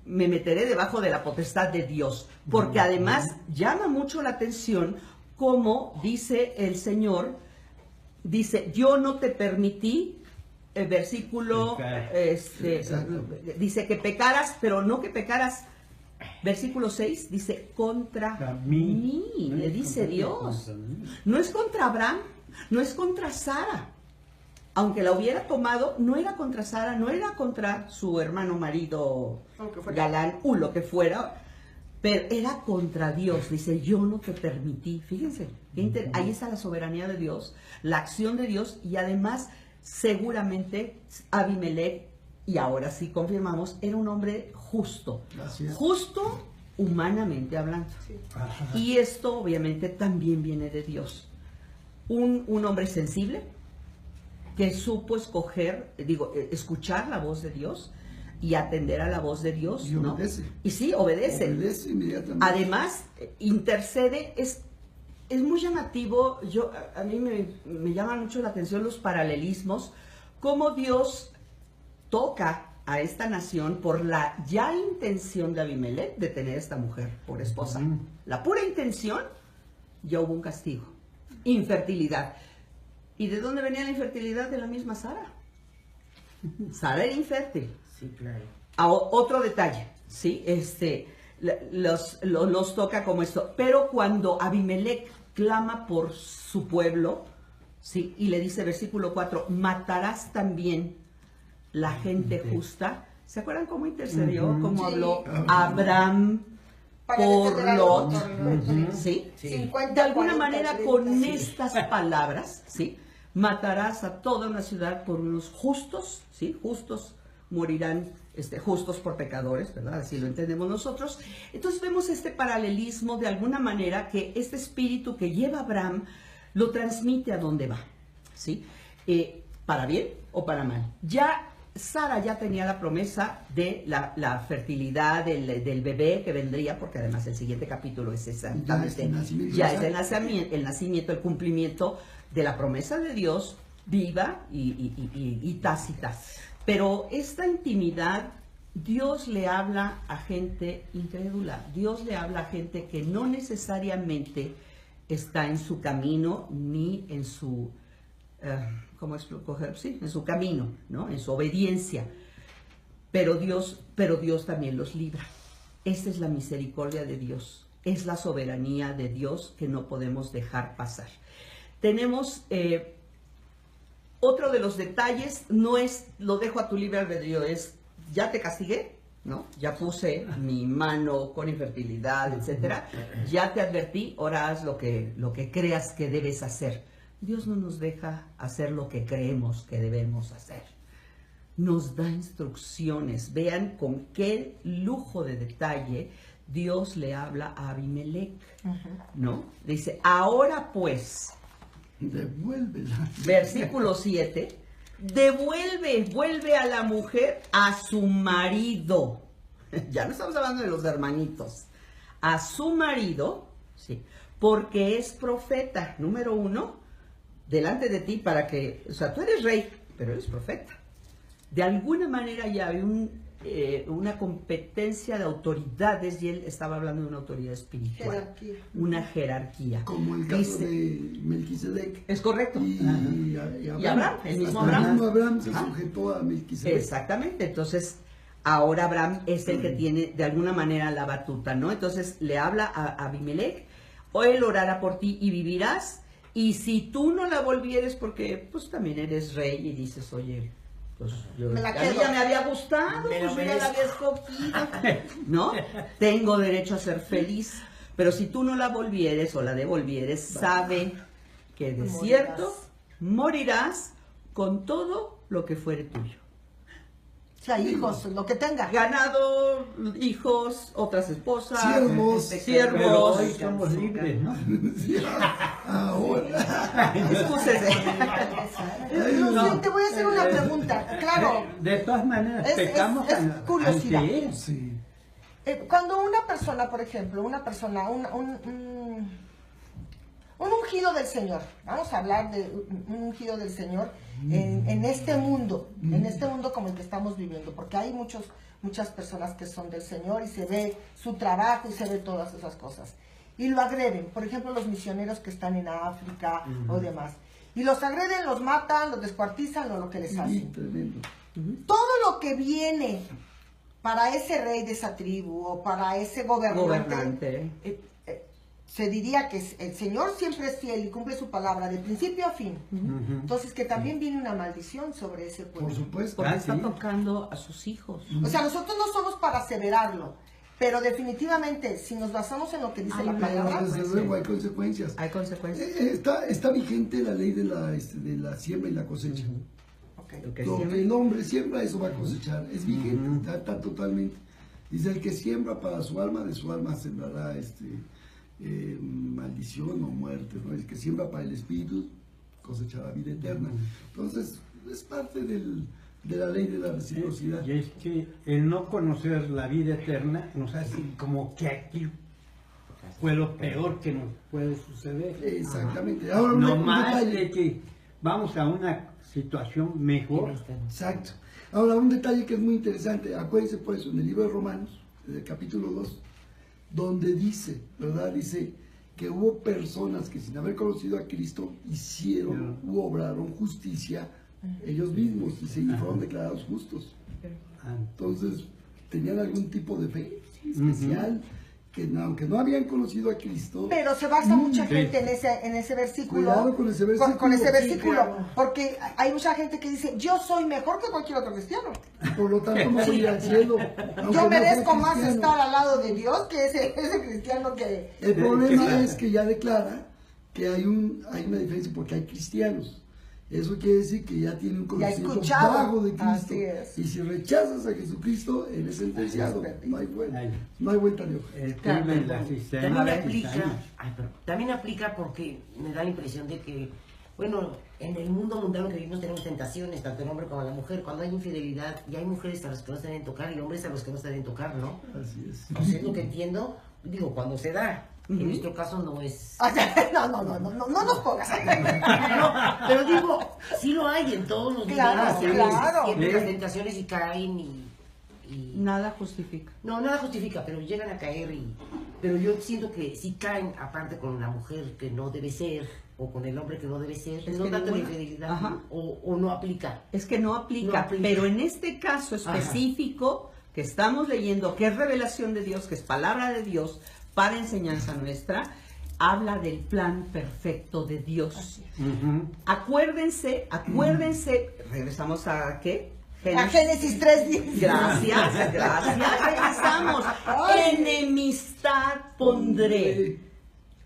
meteré debajo de la potestad de Dios, porque además llama mucho la atención como dice el Señor, dice, yo no te permití, el versículo, Pecar. Exacto. dice que pecaras, pero no que pecaras. Versículo 6 dice, contra mí, le dice Dios. No es contra Abraham, no es contra Sara. Aunque la hubiera tomado, no era contra Sara, no era contra su hermano marido Lo que fuera. Galán, lo que fuera, pero era contra Dios. Dice, yo no te permití. Fíjense, ahí está la soberanía de Dios, la acción de Dios, y además seguramente Abimelech, y ahora sí confirmamos, era un hombre justo. Así es. Justo humanamente hablando. Y esto obviamente también viene de Dios. Un hombre sensible que supo escuchar la voz de Dios y atender a la voz de Dios. Y ¿no? obedece. Y sí, obedece. Obedece inmediatamente. Además, intercede, es muy llamativo. A mí me llaman mucho la atención los paralelismos, cómo Dios toca a esta nación por la ya intención de Abimelech de tener a esta mujer por esposa. La pura intención, ya hubo un castigo. Infertilidad. ¿Y de dónde venía la infertilidad? De la misma Sara. Sara era infértil. Sí, claro. Otro detalle, ¿sí? Los toca como esto. Pero cuando Abimelech clama por su pueblo, ¿sí? Y le dice, versículo 4, matarás también la gente justa. ¿Se acuerdan cómo intercedió? Cómo habló Abraham Para por defender a Lot, Lot. ¿sí? Sí. 50, De alguna 40, manera 30, con sí. estas palabras, ¿sí? Matarás a toda una ciudad por unos justos, ¿sí? Justos morirán, justos por pecadores, ¿verdad? Así lo entendemos nosotros. Entonces vemos este paralelismo de alguna manera que este espíritu que lleva Abraham lo transmite a donde va, ¿sí? Para bien o para mal. Ya Sara ya tenía la promesa de la fertilidad del bebé que vendría, porque además el siguiente capítulo es exactamente, ya es el nacimiento, el cumplimiento de la promesa de Dios viva y tácita. Pero esta intimidad, Dios le habla a gente incrédula, Dios le habla a gente que no necesariamente está en su camino ni en su... ¿cómo escoger? Sí, en su camino, ¿no? En su obediencia. Pero Dios también los libra. Esta es la misericordia de Dios. Es la soberanía de Dios que no podemos dejar pasar. Tenemos otro de los detalles, no es lo dejo a tu libre albedrío, es ya te castigué, ¿no? Ya puse mi mano con infertilidad, etcétera. Ya te advertí, ahora haz lo que creas que debes hacer. Dios no nos deja hacer lo que creemos que debemos hacer. Nos da instrucciones. Vean con qué lujo de detalle Dios le habla a Abimelech, ¿no? Dice, ahora pues, Devuélvela. versículo 7, vuelve a la mujer a su marido. Ya no estamos hablando de los hermanitos. A su marido, sí, porque es profeta, número 1, delante de ti para que, o sea, tú eres rey, pero eres profeta. De alguna manera ya hay una competencia de autoridades y él estaba hablando de una autoridad espiritual. Jerarquía. Una jerarquía. Como el caso Dice, de Melquisedec. es correcto. Y Abraham, el mismo Hasta Abraham. el mismo Abraham se Ajá. sujetó a Melquisedec. Exactamente, entonces ahora Abraham es el que tiene de alguna manera la batuta, ¿no? Entonces le habla a Abimelech, o él orará por ti y vivirás, y si tú no la volvieres, porque pues también eres rey y dices, oye, pues yo, Me la a mí quedo. ya me había gustado, Me lo pues yo ya la había escogido, ¿no? Tengo derecho a ser feliz, pero si tú no la volvieres o la devolvieres, sabe que de cierto morirás con todo lo que fuere tuyo. O sea, hijos, lo que tenga. Ganado, hijos, otras esposas, Siervos. Pero siervos. hoy somos libres, ¿no? Sí, ahora. Excúsese. Yo te voy a hacer una pregunta. Claro, De todas maneras, Es- pecamos es ante curiosidad. él. Sí. cuando una persona, por ejemplo, un ungido del Señor, vamos a hablar de un ungido del Señor en este mundo como el que estamos viviendo, porque hay muchas personas que son del Señor y se ve su trabajo y se ve todas esas cosas. Y lo agreden, por ejemplo, los misioneros que están en África o demás. Y los agreden, los matan, los descuartizan o lo que les Sí, hacen. tremendo. Todo lo que viene para ese rey de esa tribu o para ese gobernante. Se diría que el Señor siempre es fiel y cumple su palabra de principio a fin. Entonces que también viene una maldición sobre ese pueblo. Por supuesto. Porque Ah, está sí. tocando a sus hijos. O sea, nosotros no somos para aseverarlo, pero definitivamente si nos basamos en lo que dice Hay la una palabra, Desde luego hay consecuencias. Hay consecuencias. Está vigente la ley de la siembra y la cosecha. ok. El que Lo siembra- que el hombre siembra, eso va a cosechar. Es vigente, está totalmente. Dice, el que siembra para su alma, de su alma sembrará maldición o muerte, ¿no? El que siembra para el espíritu cosechará vida eterna. Entonces, es parte de la ley de la reciprocidad. Y es que el no conocer la vida eterna nos hace como que aquí fue lo peor que nos puede suceder. Exactamente. Ahora, No un más detalle. de que vamos a una situación mejor. Exacto. Ahora, un detalle que es muy interesante. Acuérdense, por eso, en el libro de Romanos, en el capítulo 2, donde dice, ¿verdad? Dice que hubo personas que sin haber conocido a Cristo hicieron u obraron justicia ellos mismos y fueron declarados justos. Ah, Entonces, tenían algún tipo de fe especial que aunque no habían conocido a Cristo, Pero se basa mucha Sí. gente en ese versículo. Cuidado con ese versículo. Con ese Sí, versículo. claro. Porque hay mucha gente que dice, yo soy mejor que cualquier otro cristiano. por lo tanto no voy a ir al cielo. aunque Yo no merezco sea más cristiano. estar al lado de Dios que ese cristiano que... El problema es que ya declara que hay una diferencia porque hay cristianos. Eso quiere decir que ya tiene un conocimiento escuchado. vago de Cristo. Así es. Y si rechazas a Jesucristo, eres sentenciado. No hay vuelta. Ay. No hay vuelta de hoja. El tema de la También cizaña. aplica, también aplica porque me da la impresión de que, bueno, en el mundo mundano que vivimos tenemos tentaciones, tanto el hombre como la mujer. Cuando hay infidelidad, y hay mujeres a las que no se deben tocar y hombres a los que no se deben tocar, ¿no? Así es. O sea, es lo que entiendo, digo, cuando se da. En nuestro caso no es... O sea, no nos pongas ahí. No, pero digo, sí lo hay en todos los Claro, niveles. claro. Siempre las tentaciones y caen y... Nada justifica. No, nada justifica, pero llegan a caer pero yo siento que si caen aparte con la mujer que no debe ser o con el hombre que no debe ser, Es no que tanto la ninguna. infidelidad Ajá. o no aplica. Es que no aplica, No aplica. pero en este caso específico que estamos leyendo, que es revelación de Dios, que es palabra de Dios para enseñanza nuestra, habla del plan perfecto de Dios. Ujú. Acuérdense, regresamos a ¿qué? A Génesis 3:10. Gracias, regresamos. Enemistad pondré.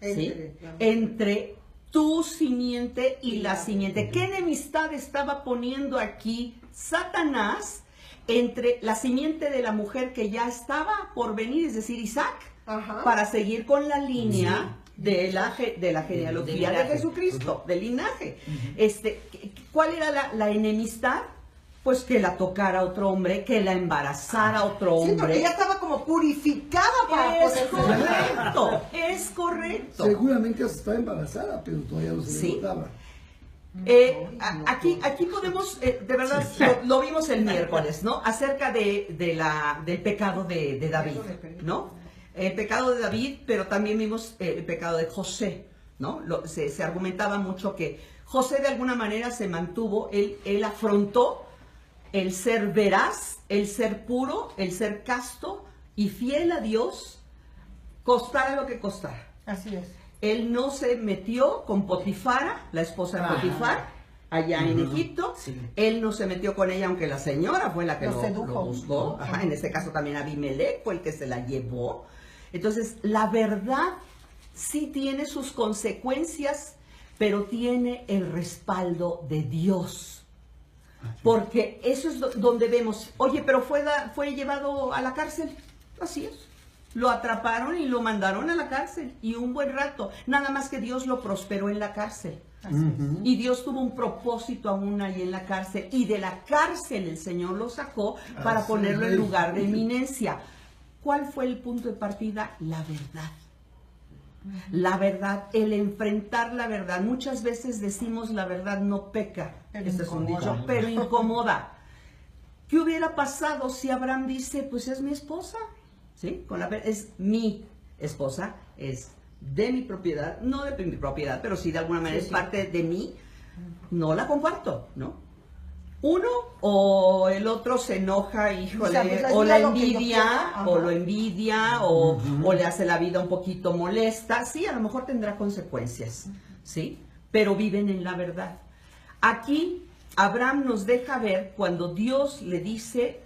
¿sí? Entre tu simiente y la simiente. ¿Qué enemistad estaba poniendo aquí Satanás entre la simiente de la mujer que ya estaba por venir, es decir, Isaac, Ajá. para seguir con la línea de la genealogía de linaje. Jesucristo, del linaje? ¿Cuál era la enemistad? Pues que la tocara otro hombre, que la embarazara otro Sí, porque hombre. ya estaba como purificada para Es poder ser. correcto, es correcto. Seguramente hasta estaba embarazada, pero todavía no se le Sí. notaba. Aquí podemos, de verdad, lo vimos el miércoles, ¿no? Acerca del pecado de David, ¿no? El pecado de David, pero también vimos el pecado de José, ¿no? Se argumentaba mucho que José de alguna manera se mantuvo, él afrontó el ser veraz, el ser puro, el ser casto y fiel a Dios, costara lo que costara. Así es. Él no se metió con Potifara, la esposa de Potifar, allá en Egipto. Sí. Él no se metió con ella, aunque la señora fue la que Lo lo sedujo. buscó. Ajá, en este caso también Abimelech fue el que se la llevó. Entonces, la verdad sí tiene sus consecuencias, pero tiene el respaldo de Dios. Porque eso es donde vemos, oye, pero fue llevado a la cárcel. Así es. Lo atraparon y lo mandaron a la cárcel. Y un buen rato. Nada más que Dios lo prosperó en la cárcel. Ujú. Y Dios tuvo un propósito aún ahí en la cárcel. Y de la cárcel el Señor lo sacó para Así ponerlo en es. lugar de eminencia. ¿Cuál fue el punto de partida? La verdad. La verdad, el enfrentar la verdad. Muchas veces decimos la verdad no peca. Pero Este es un incomoda. dicho, pero incomoda. ¿Qué hubiera pasado si Abraham dice, pues es mi esposa? ¿Sí? Es mi esposa, es de mi propiedad, no de mi propiedad, pero sí de alguna manera es parte de mí. No la comparto, ¿no? Uno o el otro se enoja, híjole, O sea, o la lo que yo envidia, quiera, o ajá. lo envidia, o le hace la vida un poquito molesta. Sí, a lo mejor tendrá consecuencias, ¿sí? Pero viven en la verdad. Aquí Abraham nos deja ver cuando Dios le dice,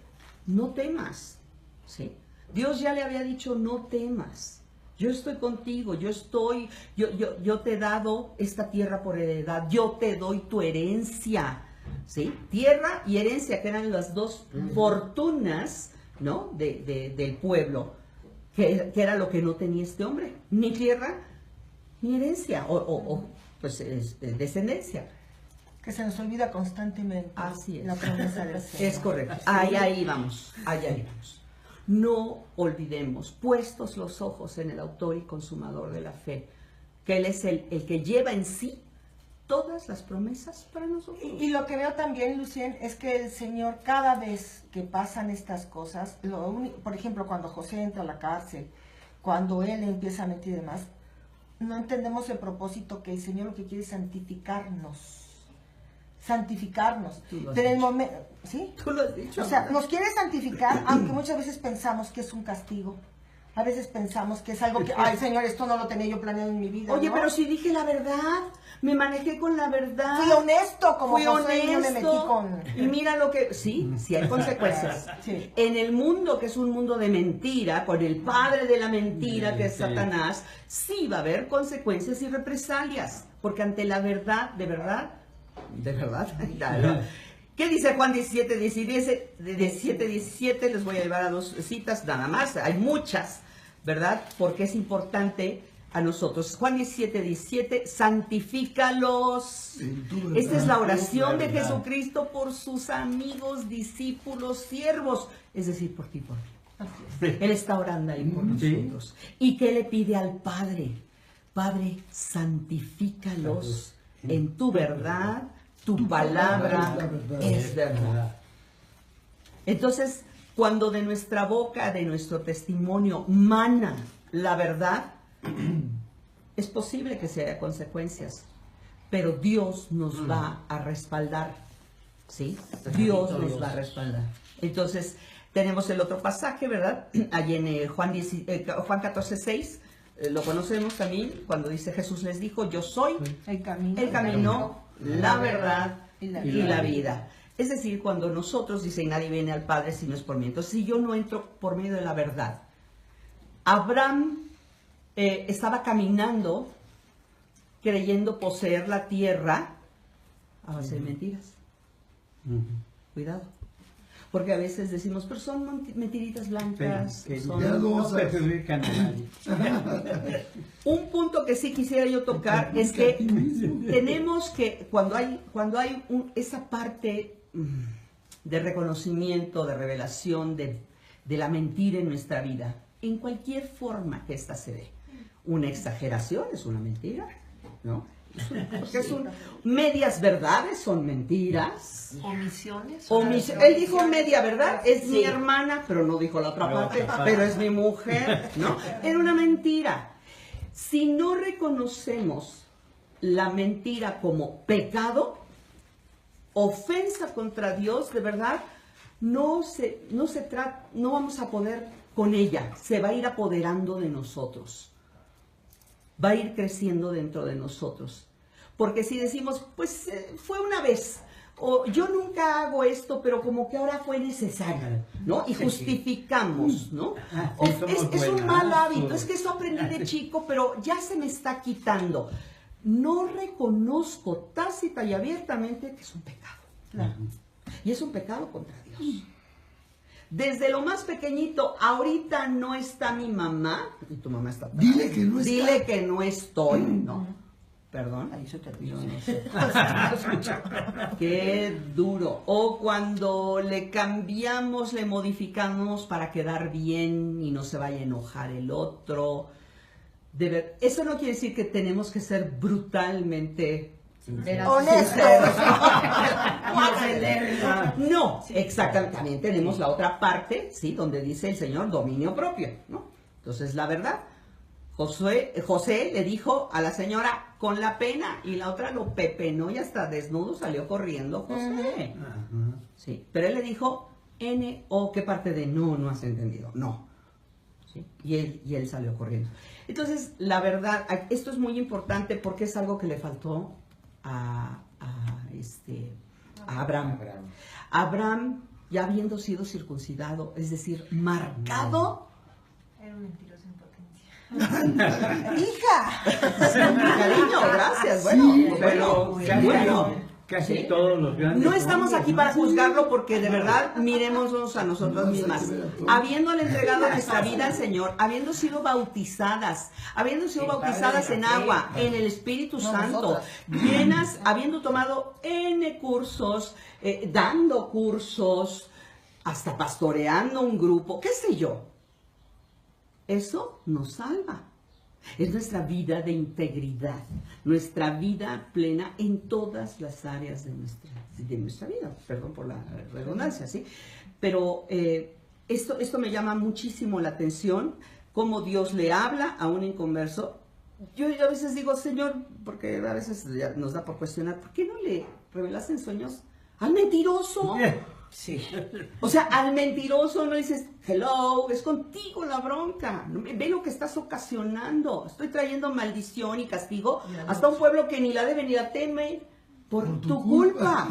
no temas, ¿sí? Dios ya le había dicho, no temas. Yo estoy contigo, yo te he dado esta tierra por heredad, yo te doy tu herencia, ¿sí? Tierra y herencia, que eran las dos fortunas, ¿no? Del pueblo, que era lo que no tenía este hombre, ni tierra, ni herencia, pues descendencia. Que se nos olvida constantemente. Así es. La promesa del Señor. Es correcto. Ahí vamos. No olvidemos, puestos los ojos en el autor y consumador de la fe, que Él es el que lleva en sí todas las promesas para nosotros. Y lo que veo también, Lucien, es que el Señor, cada vez que pasan estas cosas, por ejemplo, cuando José entra a la cárcel, cuando él empieza a mentir y demás, no entendemos el propósito que el Señor lo que quiere es santificarnos. Santificarnos. Tú lo has Pero el dicho. momento, ¿sí? Tú lo has dicho. O sea, nos quiere santificar, aunque muchas veces pensamos que es un castigo. A veces pensamos que es algo que, ay Señor, esto no lo tenía yo planeado en mi vida. Oye, ¿no? pero si dije la verdad, me manejé con la verdad. Fui honesto, como Fui José, y no me honesto. metí con... Y mira lo que... Sí, sí hay consecuencias. Sí. En el mundo que es un mundo de mentira, con el padre de la mentira que es Sí. Satanás, sí va a haber consecuencias y represalias. Porque ante la verdad, de verdad, ¿qué dice Juan 17, 17? Les voy a llevar a 2 citas nada más, hay muchas, ¿verdad? Porque es importante a nosotros. Juan 17, santifícalos. En tu verdad. Esta es la oración de verdad. Jesucristo por sus amigos, discípulos, siervos, es decir, por ti y por mí. Él está orando ahí por Sí. nosotros. ¿Y qué le pide al Padre? Padre, santifícalos en tu verdad, tu palabra es verdad. Entonces, cuando de nuestra boca, de nuestro testimonio, mana la verdad, es posible que se haya consecuencias, pero Dios nos va a respaldar, ¿sí? Dios nos va a respaldar. Entonces, tenemos el otro pasaje, ¿verdad? Allí en Juan 14:6, lo conocemos también, cuando dice Jesús les dijo, yo soy El el camino, la verdad y la y la vida. Es decir, cuando nosotros, dice, nadie viene al Padre si no es por mí. Entonces, si yo no entro por medio de la verdad. Abraham estaba caminando, creyendo poseer la tierra a base de mentiras. Cuidado. Porque a veces decimos, pero son mentiritas blancas. Que son- no perjudican a nadie. Un punto que sí quisiera yo tocar es que tenemos que, cuando hay esa parte de reconocimiento, de revelación de la mentira en nuestra vida, en cualquier forma que ésta se dé. Una exageración es una mentira, ¿no? Porque medias verdades son mentiras. Omisiones. Él dijo media verdad, es mi hermana, pero no dijo la otra parte, pero es mi mujer, ¿no? Era una mentira. Si no reconocemos la mentira como pecado, ofensa contra Dios, de verdad, no vamos a poder con ella, se va a ir apoderando de nosotros. Va a ir creciendo dentro de nosotros. Porque si decimos, pues fue una vez, o yo nunca hago esto, pero como que ahora fue necesario, ¿no? Y justificamos, ¿no? O es un mal hábito, es que eso aprendí de chico, pero ya se me está quitando. No reconozco tácita y abiertamente que es un pecado. Y es un pecado contra Dios. Desde lo más pequeñito, ahorita no está mi mamá, y tu mamá está. Dile que no está. Dile que no estoy, no. Perdón. Ahí se te Yo no sé. Qué duro. O cuando le cambiamos, le modificamos para quedar bien y no se vaya a enojar el otro. Eso no quiere decir que tenemos que ser brutalmente Honesto. No, exactamente. También tenemos la otra parte, ¿sí? Donde dice el Señor dominio propio, ¿no? Entonces, la verdad, José le dijo a la señora con la pena y la otra lo pepenó y hasta desnudo salió corriendo José. Sí, pero él le dijo N-O, ¿qué parte de no has entendido? No. ¿Sí? Y él salió corriendo. Entonces, la verdad, esto es muy importante porque es algo que le faltó a Abraham. Abraham, ya habiendo sido circuncidado, es decir, marcado. Era un mentiroso en potencia. Hija. Cariño, gracias. Bueno, Sí, pero Casi ¿sí? todos los grandes. No estamos aquí para juzgarlo porque de verdad mirémonos a nosotras mismas. Habiéndole entregado nuestra vida al Señor, habiendo sido bautizadas en agua, en el Espíritu Santo, llenas, habiendo tomado N cursos, dando cursos, hasta pastoreando un grupo, qué sé yo. Eso nos salva. Es nuestra vida de integridad, nuestra vida plena en todas las áreas de nuestra vida, perdón por la redundancia, ¿sí? Pero esto me llama muchísimo la atención, cómo Dios le habla a un inconverso. Yo a veces digo, Señor, porque a veces ya nos da por cuestionar, ¿por qué no le revelas en sueños al mentiroso? Sí. O sea, al mentiroso no dices, hello, es contigo la bronca. Ve lo que estás ocasionando. Estoy trayendo maldición y castigo hasta un pueblo que ni la debe ni la teme por tu culpa.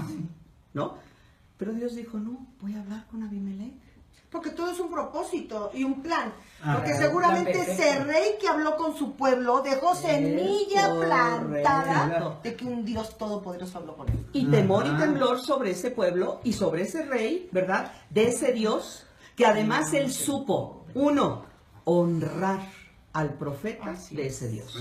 ¿No? Pero Dios dijo, no, voy a hablar con Abimelech. Porque todo es un propósito y un plan. Ah, Porque claro, seguramente plan perfecto. ese rey que habló con su pueblo dejó semilla correcto. plantada de que un Dios todopoderoso habló con él. Y temor y Ajá. temblor sobre ese pueblo y sobre ese rey, ¿verdad? De ese Dios, que además él supo, uno, honrar al profeta de ese Dios.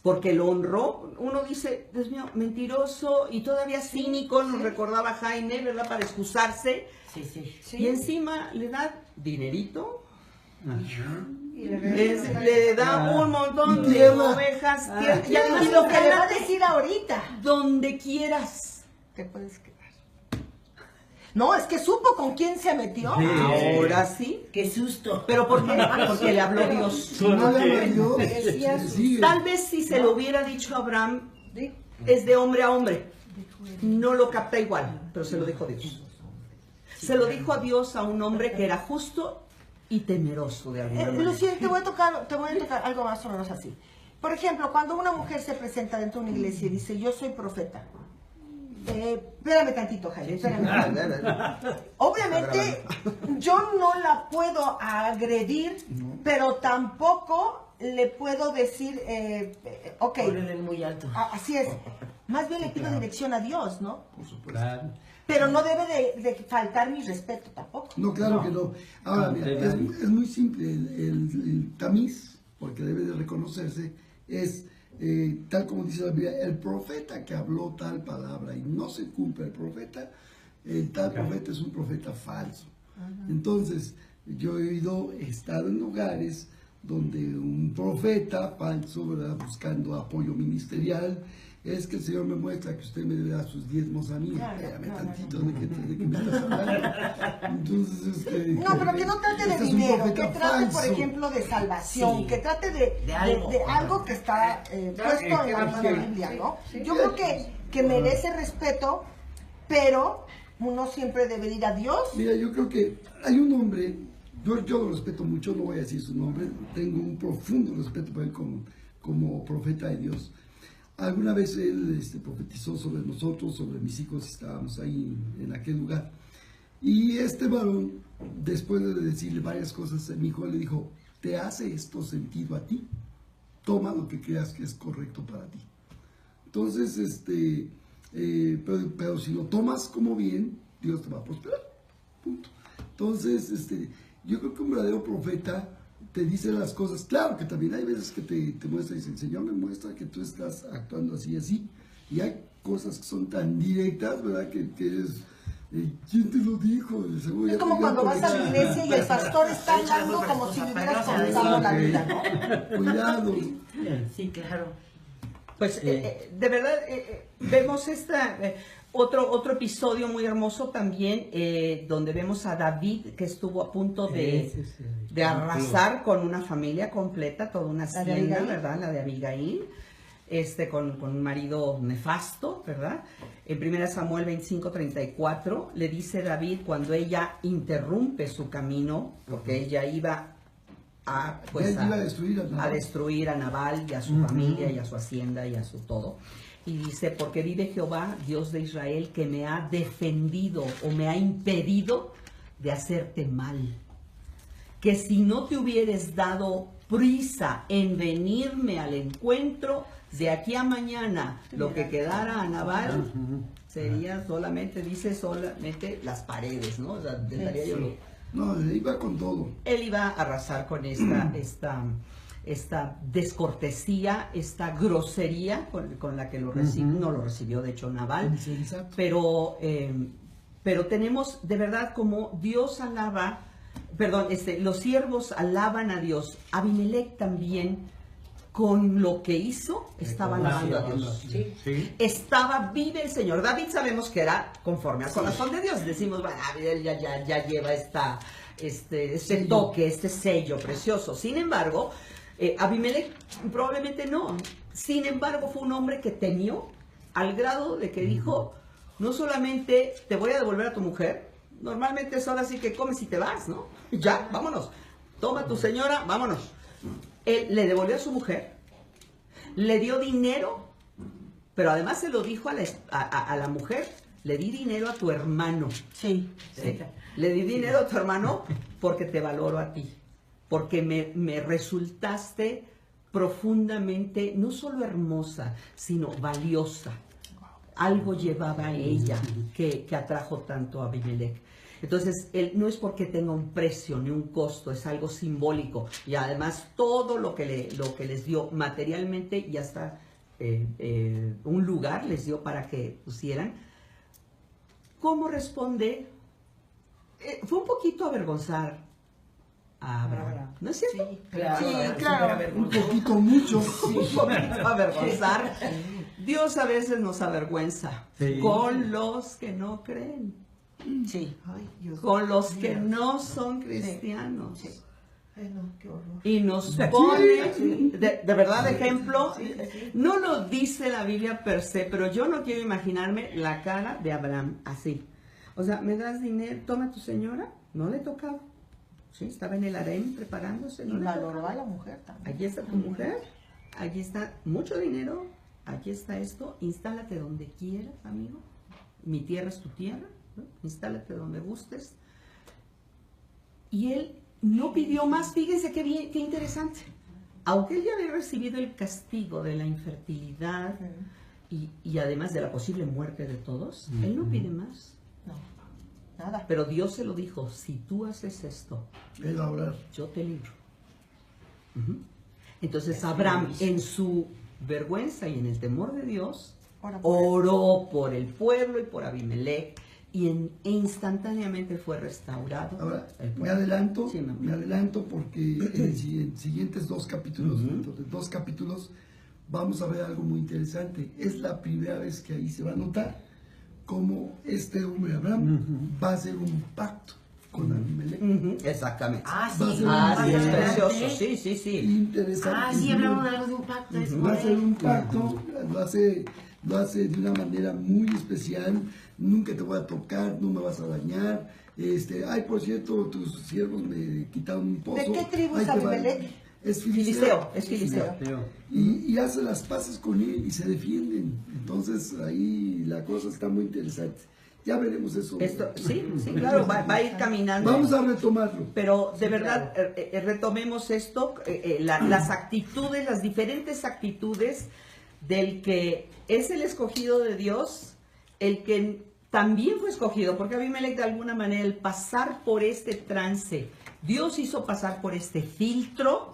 Porque lo honró, uno dice, Dios mío, mentiroso y todavía cínico, nos recordaba Jaime, ¿verdad? Para excusarse. Sí, sí. Sí. Y encima le da dinerito, Ajá. Y le le da un montón de Tierra. ovejas, Ah, tierra, y además lo que le va a decir ahorita, donde quieras. te puedes quedar. No, es que supo con quién se metió. Sí. Ahora sí. Qué susto. ¿Pero por qué? Porque le habló Dios. Si no le habla Dios, le sigue. Tal vez si se lo hubiera dicho a Abraham, es de hombre a hombre. No lo capta igual, pero se lo dijo Dios. Se lo dijo a Dios a un hombre que era justo y temeroso de alguna manera. Lucía, te voy a tocar algo más o menos así. Por ejemplo, cuando una mujer se presenta dentro de una iglesia y dice, yo soy profeta. Espérame tantito, Jaime, espérame tantito. Obviamente, yo no la puedo agredir, pero tampoco le puedo decir, ok, Ponle muy alto. así es. Más bien le pido dirección a Dios, ¿no? Por supuesto. Claro. Pero no debe de faltar mi respeto tampoco. No, claro que no. Ahora, mira, de nadie. es muy simple. El tamiz, porque debe de reconocerse, es, tal como dice la Biblia, el profeta que habló tal palabra y no se cumple el profeta, tal profeta es un profeta falso. Entonces, yo he estado en lugares donde un profeta falso, ¿verdad? Buscando apoyo ministerial, es que el Señor me muestra que usted me debe dar sus diezmos a mí. Espérame tantito de que me estás hablando. Entonces, No, pero que no trate de este es un dinero, que profeta trate, por falso. ejemplo, de salvación, Sí. que trate de algo que está puesto en la misma Biblia, ¿no? Yo creo que merece respeto, pero uno siempre debe ir a Dios. Mira, yo creo que hay un hombre, yo lo respeto mucho, no voy a decir su nombre, tengo un profundo respeto por él como profeta de Dios. Alguna vez él profetizó sobre nosotros, sobre mis hijos, estábamos ahí en aquel lugar. Y este varón, después de decirle varias cosas, mi hijo le dijo, ¿te hace esto sentido a ti? Toma lo que creas que es correcto para ti. Entonces, pero si lo tomas como bien, Dios te va a prosperar. Punto. Entonces, yo creo que un verdadero profeta te dice las cosas. Claro que también hay veces que te muestra y dice, el Señor me muestra que tú estás actuando así y así. Y hay cosas que son tan directas, ¿verdad? Que eres, ¿quién te lo dijo? Seguro Es ya como te cuando dijeron vas a por la ahí. iglesia y el pastor está hablando como si le hubieras contado la vida, ¿no? Cuidado. Sí, claro. Pues de verdad vemos otro episodio muy hermoso también donde vemos a David que estuvo a punto de arrasar con una familia completa, toda una La de hacienda, Abigail. ¿verdad? La de Abigail, con un marido nefasto, ¿verdad? En 1 Samuel 25:34 le dice David cuando ella interrumpe su camino, porque ella iba a Iba a destruir a Nabal. destruir a Nabal y a su familia y a su hacienda y a su todo. Y dice, porque vive Jehová, Dios de Israel, que me ha defendido o me ha impedido de hacerte mal. Que si no te hubieras dado prisa en venirme al encuentro, de aquí a mañana, lo que quedara a Nabal sería solamente, dice solamente las paredes, ¿no? O sea, dejaría yo lo... No, iba con todo. Él iba a arrasar con esta descortesía, esta grosería con la que lo recibió, no lo recibió de hecho Nabal, Insensato. pero tenemos de verdad como Dios alaba, perdón, los siervos alaban a Dios. Abimelech también con lo que hizo estaba alabando a Dios. Sí. Estaba vive el Señor. David sabemos que era conforme al corazón de Dios. Decimos, bueno, él ya lleva este toque, este sello precioso. Sin embargo, Abimelech probablemente no. Sin embargo, fue un hombre que temió al grado de que dijo, no solamente te voy a devolver a tu mujer, normalmente es ahora sí que comes y te vas, ¿no? Ya, vámonos. Toma tu señora, vámonos. Él le devolvió a su mujer, le dio dinero, pero además se lo dijo a la mujer, le di dinero a tu hermano. Sí. Sí. Le di dinero a tu hermano porque te valoro a ti, porque me resultaste profundamente, no solo hermosa, sino valiosa. Algo llevaba a ella que atrajo tanto a Abimelech. Entonces, él no es porque tenga un precio ni un costo, es algo simbólico. Y además, todo lo que les dio materialmente y hasta un lugar les dio para que pusieran. ¿Cómo responde? Fue un poquito avergonzar a Abraham, ¿no es cierto? Sí, Claro, sí, súper claro. Un avergonzado. poquito mucho. Un poquito avergonzar. Dios a veces nos avergüenza Sí. con los que no creen, Sí. Ay, Dios. con los que no son cristianos. Sí. Ay, no, qué horror. Y nos pone, de verdad, ejemplo, no lo dice la Biblia per se, pero yo no quiero imaginarme la cara de Abraham así. O sea, ¿me das dinero? Toma tu señora. No le tocaba. Sí, estaba en el harem preparándose. Y No le valoró tocaba. a la mujer también. Aquí está tu mujer, aquí está mucho dinero, aquí está esto, instálate donde quieras, amigo. Mi tierra es tu tierra, ¿no? Instálate donde gustes. Y él no pidió más, fíjense qué bien, qué interesante. Aunque él ya había recibido el castigo de la infertilidad y además de la posible muerte de todos, él no pide más. No, nada. Pero Dios se lo dijo, si tú haces esto, Él va a orar. yo te libro. Ujú. Entonces Abraham, en su vergüenza y en el temor de Dios, Ora por él. oró por el pueblo y por Abimelech y instantáneamente fue restaurado Ahora, el me pueblo. adelanto, Sí, mamá. me adelanto porque en el siguientes dos capítulos, Ujú. dentro de dos capítulos, vamos a ver algo muy interesante. Es la primera vez que ahí se va a notar cómo este hombre Abraham va a hacer un pacto con Abimelech. Ujú, exactamente. Ah, Va a sí. ser Ah, sí, es interesante. precioso, sí, sí, sí. Interesante. Ah, sí, hablamos algo de un pacto. Es Va a hacer un correcto. pacto, lo hace de una manera muy especial. Nunca te voy a tocar, no me vas a dañar. Ay, por cierto, tus siervos me quitaron un pozo. ¿De qué tribu es Ahí te va. Abimelech? Es Filisteo, es filisteo. Y hace las paces con él y se defienden. Entonces ahí la cosa está muy interesante. Ya veremos eso. Esto, sí, sí, claro, va a ir caminando. Vamos a retomarlo. Pero de verdad, retomemos esto, las actitudes, las diferentes actitudes del que es el escogido de Dios, el que también fue escogido, porque Abimelech de alguna manera, el pasar por este trance, Dios hizo pasar por este filtro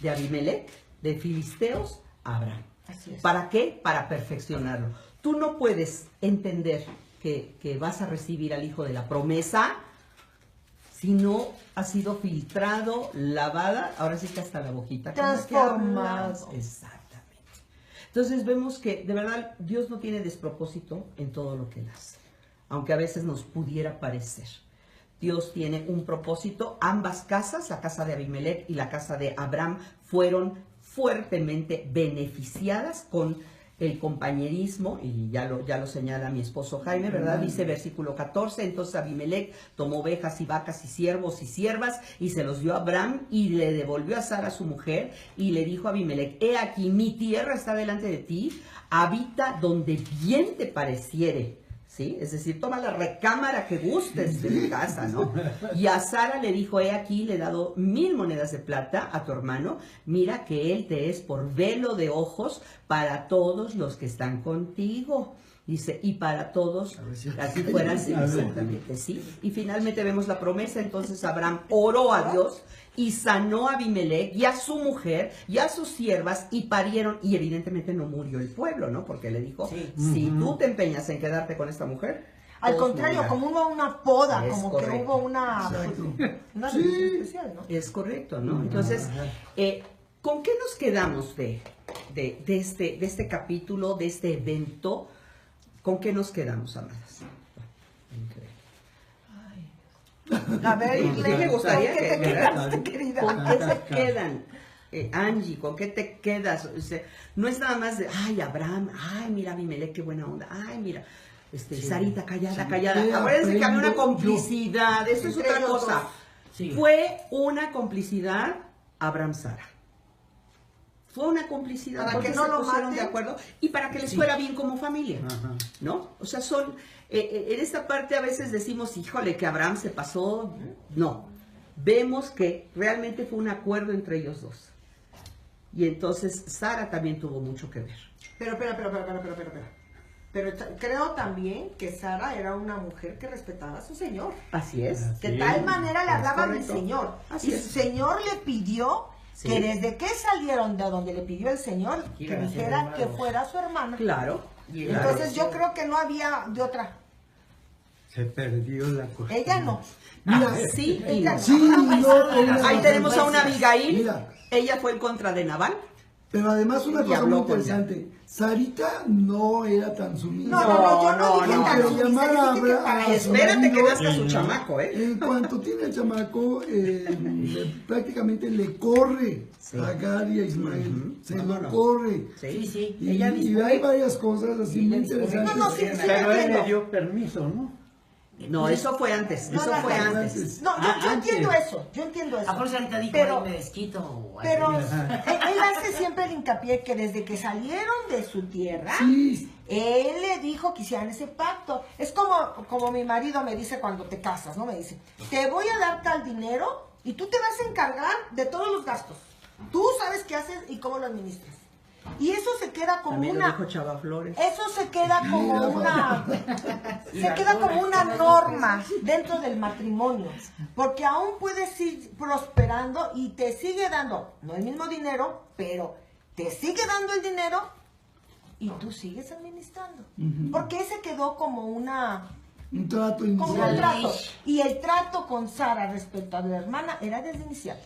de Abimelech, de filisteos, a Abraham. Así es. ¿Para qué? Para perfeccionarlo. Tú no puedes entender que vas a recibir al hijo de la promesa si no ha sido filtrado, lavada, ahora sí que hasta la boquita. con la que Transformado. hablas. Exactamente. Entonces vemos que de verdad Dios no tiene despropósito en todo lo que él hace, aunque a veces nos pudiera parecer. Dios tiene un propósito. Ambas casas, la casa de Abimelech y la casa de Abraham, fueron fuertemente beneficiadas con el compañerismo, y ya lo señala mi esposo Jaime, ¿verdad? Dice versículo 14, entonces Abimelech tomó ovejas y vacas y siervos y siervas y se los dio a Abraham y le devolvió a Sara su mujer y le dijo a Abimelech, he aquí, mi tierra está delante de ti, habita donde bien te pareciere. ¿Sí? Es decir, toma la recámara que gustes de mi casa, ¿no? Y a Sara le dijo, he aquí, le he dado 1000 monedas de plata a tu hermano, mira que él te es por velo de ojos para todos los que están contigo. Dice, y para todos, A ver si- así fueran, sí, exactamente, sí. Y finalmente vemos la promesa, entonces Abraham oró a Dios y sanó a Abimelech y a su mujer y a sus siervas y parieron, y evidentemente no murió el pueblo, ¿no? Porque le dijo, Sí. si tú te empeñas en quedarte con esta mujer, Al todos contrario, morirán. como hubo una poda, Es como correcto. que hubo una Sí. decisión especial, ¿no? Es correcto, ¿no? Entonces, ¿con qué nos quedamos de este capítulo, de este evento? ¿Con qué nos quedamos, amadas? A ver, Sí, me gustaría ¿con qué te que- quedaste, querida? ¿Con qué se quedan? Angie, ¿con qué te quedas? O sea, no es nada más de, ay, Abraham, ay, mira, Abimelech, qué buena onda, ay, mira. Sarita, callada, Sí. callada. ¿Qué Acuérdense que había una aprendo yo? complicidad, eso es Entre otra ellos cosa. dos. Sí. Fue una complicidad Abraham-Sara. Fue una complicidad Para porque que no se lo pusieron maten. de acuerdo y para que les fuera bien como familia, Ajá. ¿no? O sea, son, en esta parte a veces decimos, híjole, que Abraham se pasó. No, vemos que realmente fue un acuerdo entre ellos dos. Y entonces Sara también tuvo mucho que ver. Pero, creo también que Sara era una mujer que respetaba a su señor. Así es. De Sí. tal manera le hablaba a mi correcto. señor. Así Y es. su señor le pidió Sí. que desde que salieron de donde le pidió el señor, que Iban a ser dijera hermanos. que fuera su hermana. Claro. Y claro. Entonces yo creo que no había de otra. Se perdió la costumbre. Ella no. Mira, Sí y Ella no. no. sí, no, Ahí tenemos a una Abigail. Mira. Ella fue en contra de Nabal. Pero además una Y cosa habló muy con interesante, Sarita no era tan sumisa. No, yo no dije no. tan Pero sumisa, llamar yo a dije que Abraham- para a Y eso. espérate que marido, nazca su chamaco, ¿eh? En cuanto tiene el chamaco, prácticamente le corre Sí. a Agar y a Ismael. Se ¿Cómo lo no? corre. Sí, sí. Y, Ella y dispone. hay varias cosas así muy Ella dispone. interesantes. No, sí, Pero él entiendo. le dio permiso, ¿no? No, eso fue antes. No, Eso no, fue no, antes. No, yo antes. entiendo eso, yo entiendo A eso. por eso ahorita dijo, Pero- "Ay, me desquito". o Pero así. él hace siempre el hincapié que desde que salieron de su tierra, Sí, él le dijo que hicieran ese pacto. Es como mi marido me dice cuando te casas, ¿no? Me dice, te voy a dar tal dinero y tú te vas a encargar de todos los gastos. Tú sabes qué haces y cómo lo administras. Y eso se queda como También lo una... dijo Chava Flores. Eso se queda como Mira, una... Se queda como una norma dentro del matrimonio. Porque aún puedes ir prosperando y te sigue dando, no el mismo dinero, pero te sigue dando el dinero y tú sigues administrando. Porque ese quedó como una... un trato Como inicial. un trato. Y el trato con Sara respecto a la hermana era desde inicial.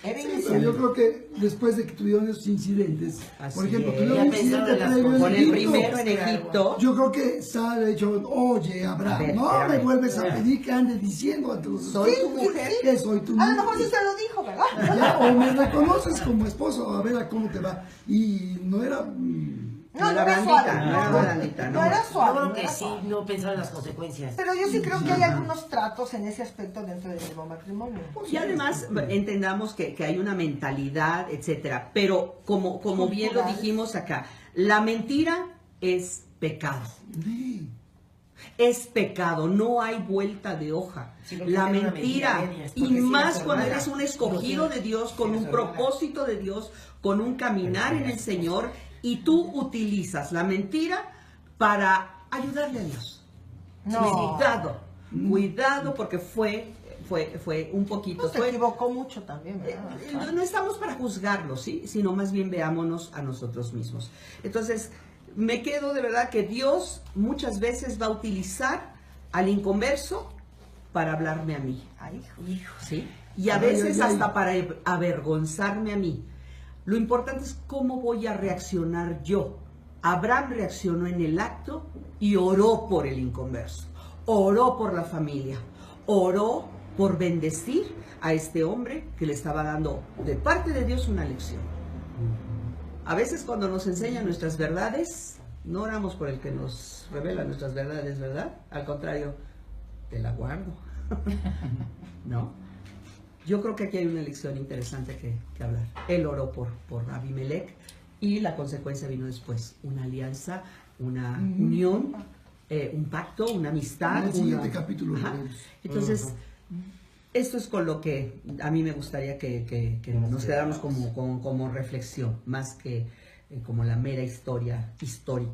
Era Sí, inicial. pero yo creo que después de que tuvieron esos incidentes, Así por ejemplo, es. tuvieron Ya un pensaron incidente en las previo en cosas. Con el Egipto. primero en Egipto. Yo creo que Sara le ha dicho, oye, Abraham, A ver, no espérame. me vuelves a pedir que andes diciendo a tus Soy tu mujer. que soy tu A lo mujer. mejor sí se lo dijo, ¿verdad? Ya, o me reconoces como esposo, a ver a cómo te va. Y no era... No, no era era blandita, suave. no era blandita, No no. era Yo suave. creo no que era sí, suave. no pensaron en las consecuencias. Pero yo sí creo que hay algunos tratos en ese aspecto dentro del mismo matrimonio. Y además entendamos que hay una mentalidad, etcétera. Pero como bien lo Cultural. dijimos acá, la mentira es pecado. Sí. Es pecado, no hay vuelta de hoja. Sí, porque La tiene una mentira, mentira media, es y porque sí, más la cuando hermana. eres un escogido de Dios, con Sí, un la hermana. propósito de Dios, con un caminar en el Señor, y tú utilizas la mentira para ayudarle a Dios. No. Cuidado, porque fue un poquito. Pues se fue- equivocó mucho también, ¿verdad? no estamos para juzgarlo, ¿sí? Sino más bien veámonos a nosotros mismos. Entonces, me quedo de verdad que Dios muchas veces va a utilizar al inconverso para hablarme a mí, Ay, hijo. ¿sí? Y a Ay, veces ay, ay. hasta para avergonzarme a mí. Lo importante es cómo voy a reaccionar yo. Abraham reaccionó en el acto y oró por el inconverso, oró por la familia, oró por bendecir a este hombre que le estaba dando de parte de Dios una lección. A veces cuando nos enseñan nuestras verdades, no oramos por el que nos revela nuestras verdades, ¿verdad? Al contrario, te la guardo. ¿No? Yo creo que aquí hay una lección interesante que hablar. Él oró por Abimelech y la consecuencia vino después. Una alianza, una unión, un pacto, una amistad. En el siguiente una- capítulo lo Ajá. vemos. Entonces, esto es con lo que a mí me gustaría que nos quedáramos como reflexión, más que como la mera historia,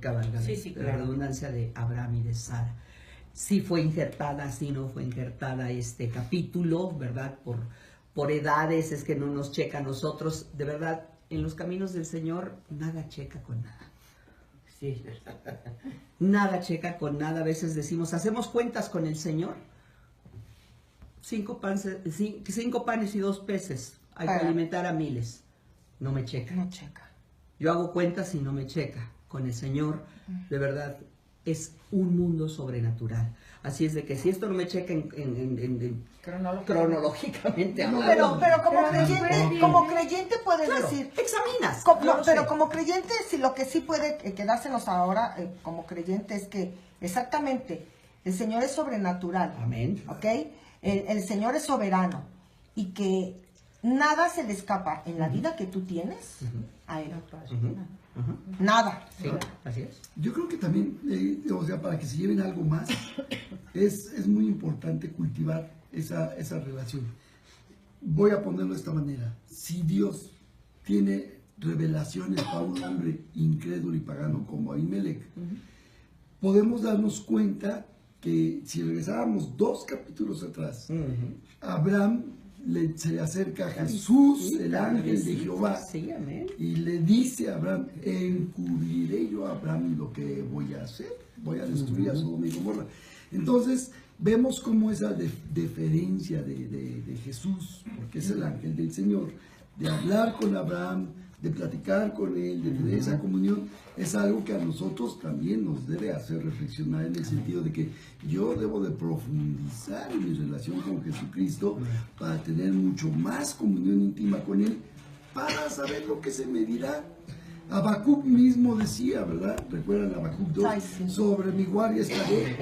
valga Sí, sí, la claro. redundancia, de Abraham y de Sara. Sí fue injertada, sí no fue injertada este capítulo, ¿verdad? Por edades, es que no nos checa a nosotros. De verdad, en los caminos del Señor, nada checa con nada. Sí. Nada checa con nada. A veces decimos, hacemos cuentas con el Señor. 5 panes y 2 peces. Hay que Para. alimentar a miles. No me checa. No checa. Yo hago cuentas y no me checa. Con el Señor, de verdad, es un mundo sobrenatural. Así es de que si esto no me checa cronológicamente hablando, Pero Pero como creyente puedes claro, decir, examinas. no, Yo pero sé. como creyente, sí, lo que sí puede quedársenos ahora como creyente es que exactamente el Señor es sobrenatural. Amén. ¿Ok? El Señor es soberano y que nada se le escapa en la vida que tú tienes a Él. Nada. Sí, así es. Yo creo que también, o sea, para que se lleven algo más, es muy importante cultivar esa relación. Voy a ponerlo de esta manera. Si Dios tiene revelaciones para un hombre incrédulo y pagano como Ahimelech, podemos darnos cuenta que si regresáramos 2 capítulos atrás, Abraham se le acerca a Jesús, el ángel de Jehová, Sí, amén. y le dice a Abraham: encubriré yo a Abraham lo que voy a hacer, voy a destruir a Sodoma y Gomorra. Entonces vemos como esa deferencia de Jesús, porque es el ángel del Señor, de hablar con Abraham, de platicar con él, de tener esa comunión, es algo que a nosotros también nos debe hacer reflexionar, en el sentido de que yo debo de profundizar en mi relación con Jesucristo para tener mucho más comunión íntima con él, para saber lo que se me dirá. Habacuc mismo decía, ¿verdad? ¿Recuerdan Habacuc 2? Ay, sí. Sobre mi guardia estaré,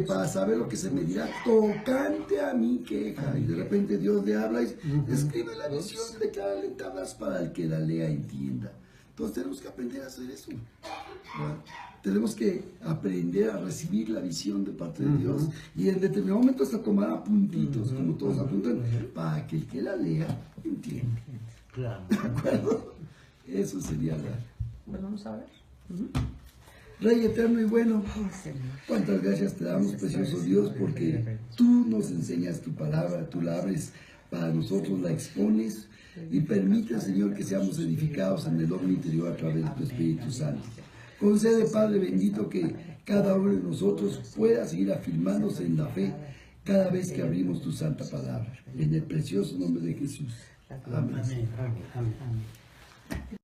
para saber lo que se me dirá, tocante a mi queja. Y de repente Dios le habla y escribe la visión, declara en tablas para el que la lea entienda. Entonces tenemos que aprender a hacer eso, ¿verdad? Tenemos que aprender a recibir la visión de parte de Dios y en determinado momento hasta tomar apuntitos, como todos apuntan, para que el que la lea entienda. Claro. ¿De acuerdo? Eso sería la... Pues vamos a ver. Rey eterno y bueno, cuántas gracias te damos, precioso Dios, porque tú nos enseñas tu palabra, tú la abres para nosotros, la expones y permite, Señor, que seamos edificados en el hombre interior a través de tu Espíritu Santo. Concede, Padre bendito, que cada uno de nosotros pueda seguir afirmándose en la fe cada vez que abrimos tu santa palabra. En el precioso nombre de Jesús. Amén. Amén. Amén.